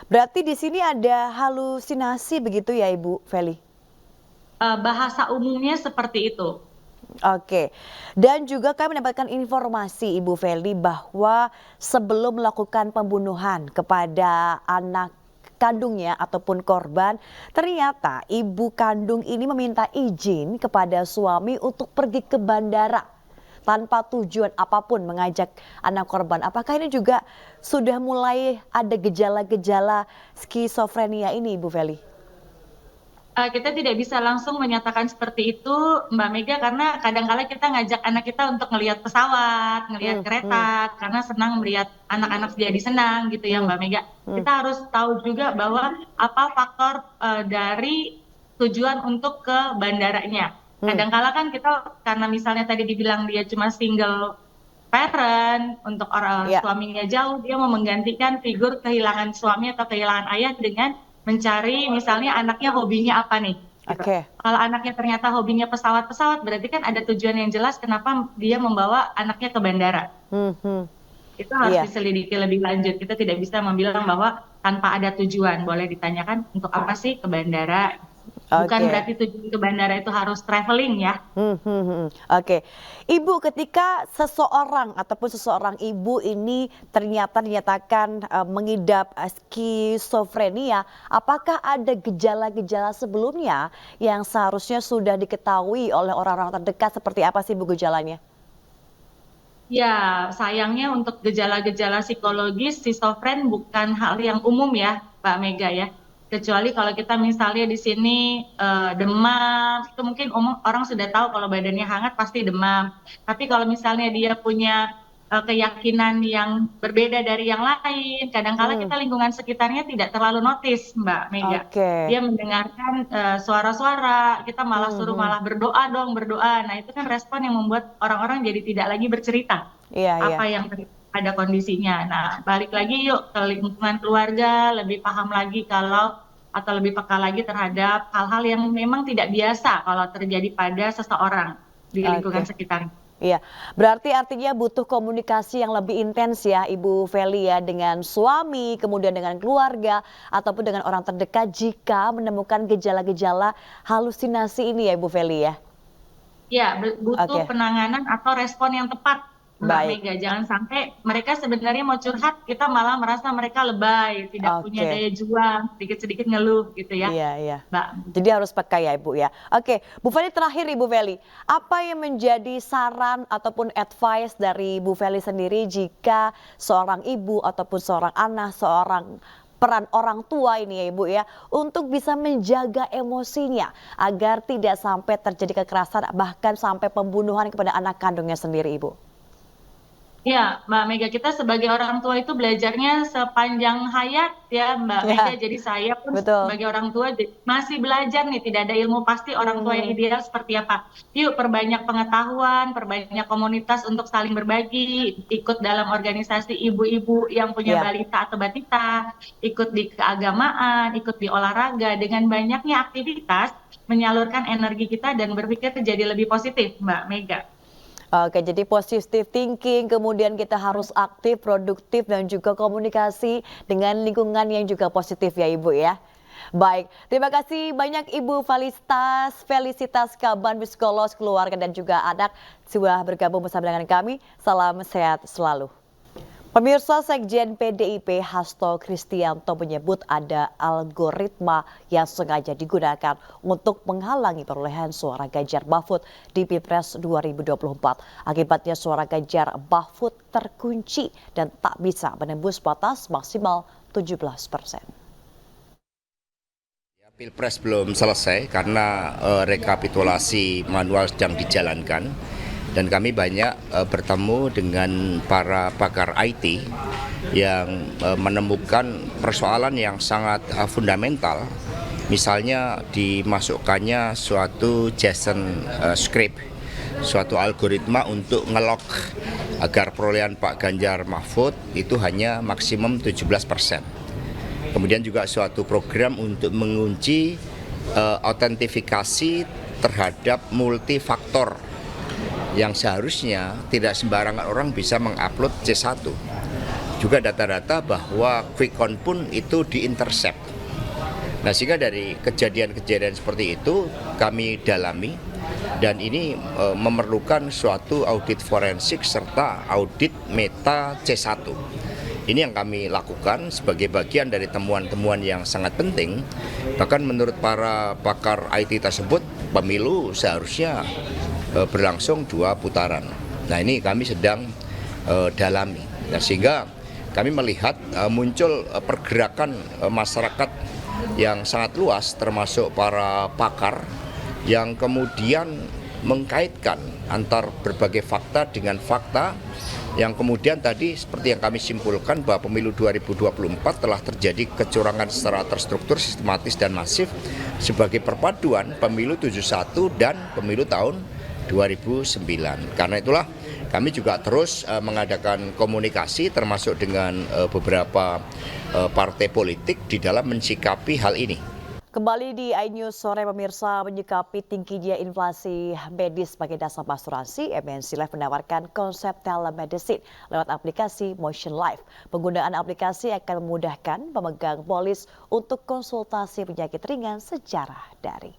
Berarti di sini ada halusinasi begitu ya Ibu Feli? Bahasa umumnya seperti itu. Dan juga kami mendapatkan informasi Ibu Feli bahwa sebelum melakukan pembunuhan kepada anak kandungnya ataupun korban, ternyata ibu kandung ini meminta izin kepada suami untuk pergi ke bandara tanpa tujuan apapun mengajak anak korban. Apakah ini juga sudah mulai ada gejala-gejala skizofrenia ini Ibu Feli? Kita tidak bisa langsung menyatakan seperti itu Mbak Mega, karena kadang-kala kita ngajak anak kita untuk ngelihat pesawat, ngelihat kereta, karena senang melihat anak-anak jadi senang gitu ya Mbak Mega. Kita harus tahu juga bahwa apa faktor dari tujuan untuk ke bandaranya. Kadang-kala kan kita, karena misalnya tadi dibilang dia cuma single parent, untuk orang suaminya jauh, dia mau menggantikan figur kehilangan suami atau kehilangan ayah dengan mencari misalnya anaknya hobinya apa nih. Kalau anaknya ternyata hobinya pesawat-pesawat, berarti kan ada tujuan yang jelas kenapa dia membawa anaknya ke bandara. Itu harus diselidiki lebih lanjut. Kita tidak bisa membilang bahwa tanpa ada tujuan. Boleh ditanyakan untuk apa sih ke bandara. Bukan berarti tujuan ke bandara itu harus traveling ya. Ibu, ketika seseorang ataupun seseorang ibu ini ternyata dinyatakan mengidap skizofrenia, apakah ada gejala-gejala sebelumnya yang seharusnya sudah diketahui oleh orang-orang terdekat? Seperti apa sih Bu gejalanya? Ya, sayangnya untuk gejala-gejala psikologis, skizofren bukan hal yang umum ya Mbak Mega ya. Kecuali kalau kita misalnya di sini demam, itu mungkin orang sudah tahu kalau badannya hangat pasti demam. Tapi kalau misalnya dia punya keyakinan yang berbeda dari yang lain, kadang-kala kita lingkungan sekitarnya tidak terlalu notice Mbak Mega. Dia mendengarkan suara-suara, kita malah suruh malah berdoa dong, berdoa. Nah itu kan respon yang membuat orang-orang jadi tidak lagi bercerita apa yang ada kondisinya. Nah, balik lagi yuk ke lingkungan keluarga, lebih paham lagi atau lebih peka lagi terhadap hal-hal yang memang tidak biasa kalau terjadi pada seseorang di lingkungan sekitar. Berarti artinya butuh komunikasi yang lebih intens ya Ibu Feli ya, dengan suami, kemudian dengan keluarga, ataupun dengan orang terdekat jika menemukan gejala-gejala halusinasi ini ya Ibu Feli ya? Ya, butuh penanganan atau respon yang tepat Mbak Mega. Jangan sampai mereka sebenarnya mau curhat, kita malah merasa mereka lebay, tidak punya daya juang, sedikit-sedikit ngeluh gitu ya. Iya. Mbak. Jadi harus pakai ya Ibu ya. Oke, Bu Feli, terakhir Ibu Feli, apa yang menjadi saran ataupun advice dari Bu Feli sendiri jika seorang ibu ataupun seorang anak, seorang peran orang tua ini ya Ibu ya, untuk bisa menjaga emosinya agar tidak sampai terjadi kekerasan bahkan sampai pembunuhan kepada anak kandungnya sendiri Ibu? Ya, Mbak Mega, kita sebagai orang tua itu belajarnya sepanjang hayat ya Mbak Mega. Jadi saya pun sebagai orang tua masih belajar nih, tidak ada ilmu pasti orang tua yang ideal seperti apa. Yuk perbanyak pengetahuan, perbanyak komunitas untuk saling berbagi, ikut dalam organisasi ibu-ibu yang punya balita atau batita, ikut di keagamaan, ikut di olahraga. Dengan banyaknya aktivitas, menyalurkan energi kita dan berpikir jadi lebih positif Mbak Mega. Oke, jadi positive thinking, kemudian kita harus aktif, produktif, dan juga komunikasi dengan lingkungan yang juga positif ya Ibu ya. Baik, terima kasih banyak Ibu Felicitas Kaban, psikolog keluarga dan juga anak sudah bergabung bersama dengan kami. Salam sehat selalu. Pemirsa, Sekjen PDIP Hasto Kristianto menyebut ada algoritma yang sengaja digunakan untuk menghalangi perolehan suara Ganjar Mahfud di Pilpres 2024. Akibatnya suara Ganjar Mahfud terkunci dan tak bisa menembus batas maksimal 17%. Pilpres belum selesai karena rekapitulasi manual sedang dijalankan. Dan kami banyak bertemu dengan para pakar IT yang menemukan persoalan yang sangat fundamental. Misalnya dimasukkannya suatu JSON script, suatu algoritma untuk ngelok agar perolehan Pak Ganjar Mahfud itu hanya maksimum 17%. Kemudian juga suatu program untuk mengunci autentifikasi terhadap multifaktor yang seharusnya tidak sembarangan orang bisa mengupload C1. Juga data-data bahwa quick count pun itu diintercept. Nah, sehingga dari kejadian-kejadian seperti itu kami dalami dan ini memerlukan suatu audit forensik serta audit meta C1. Ini yang kami lakukan sebagai bagian dari temuan-temuan yang sangat penting. Bahkan menurut para pakar IT tersebut, pemilu seharusnya berlangsung 2 putaran. Nah, ini kami sedang dalami. Nah, sehingga kami melihat muncul pergerakan masyarakat yang sangat luas termasuk para pakar yang kemudian mengkaitkan antar berbagai fakta dengan fakta yang kemudian tadi seperti yang kami simpulkan bahwa pemilu 2024 telah terjadi kecurangan secara terstruktur, sistematis dan masif sebagai perpaduan pemilu 71 dan pemilu tahun 2009. Karena itulah kami juga terus mengadakan komunikasi termasuk dengan beberapa partai politik di dalam mensikapi hal ini. Kembali di iNews sore pemirsa, menyikapi tingginya inflasi medis sebagai dasar asuransi, MNC Life menawarkan konsep telemedicine lewat aplikasi Motion Life. Penggunaan aplikasi akan memudahkan pemegang polis untuk konsultasi penyakit ringan secara daring.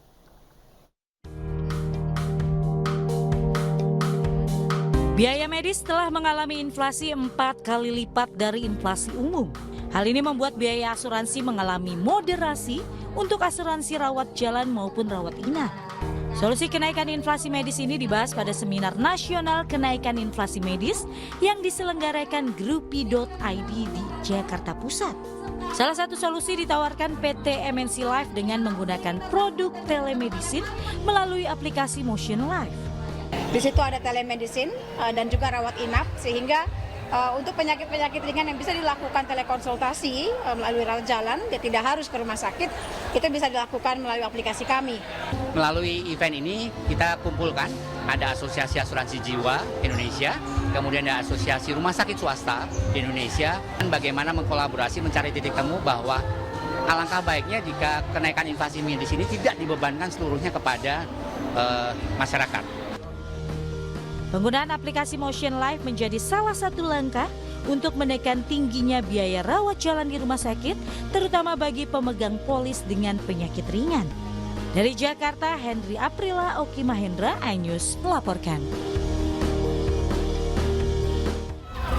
Biaya medis telah mengalami inflasi 4 kali lipat dari inflasi umum. Hal ini membuat biaya asuransi mengalami moderasi untuk asuransi rawat jalan maupun rawat inap. Solusi kenaikan inflasi medis ini dibahas pada Seminar Nasional Kenaikan Inflasi Medis yang diselenggarakan Grupi.id di Jakarta Pusat. Salah satu solusi ditawarkan PT MNC Life dengan menggunakan produk telemedicine melalui aplikasi Motion Life. Di situ ada telemedicine dan juga rawat inap, sehingga untuk penyakit-penyakit ringan yang bisa dilakukan telekonsultasi melalui rawat jalan, dia tidak harus ke rumah sakit, itu bisa dilakukan melalui aplikasi kami. Melalui event ini kita kumpulkan, ada Asosiasi Asuransi Jiwa Indonesia, kemudian ada Asosiasi Rumah Sakit Swasta di Indonesia, dan bagaimana mengkolaborasi mencari titik temu bahwa alangkah baiknya jika kenaikan inflasi medis ini tidak dibebankan seluruhnya kepada masyarakat. Penggunaan aplikasi Motion Life menjadi salah satu langkah untuk menekan tingginya biaya rawat jalan di rumah sakit, terutama bagi pemegang polis dengan penyakit ringan. Dari Jakarta, Henry Aprila, Oki Mahendra, iNews melaporkan.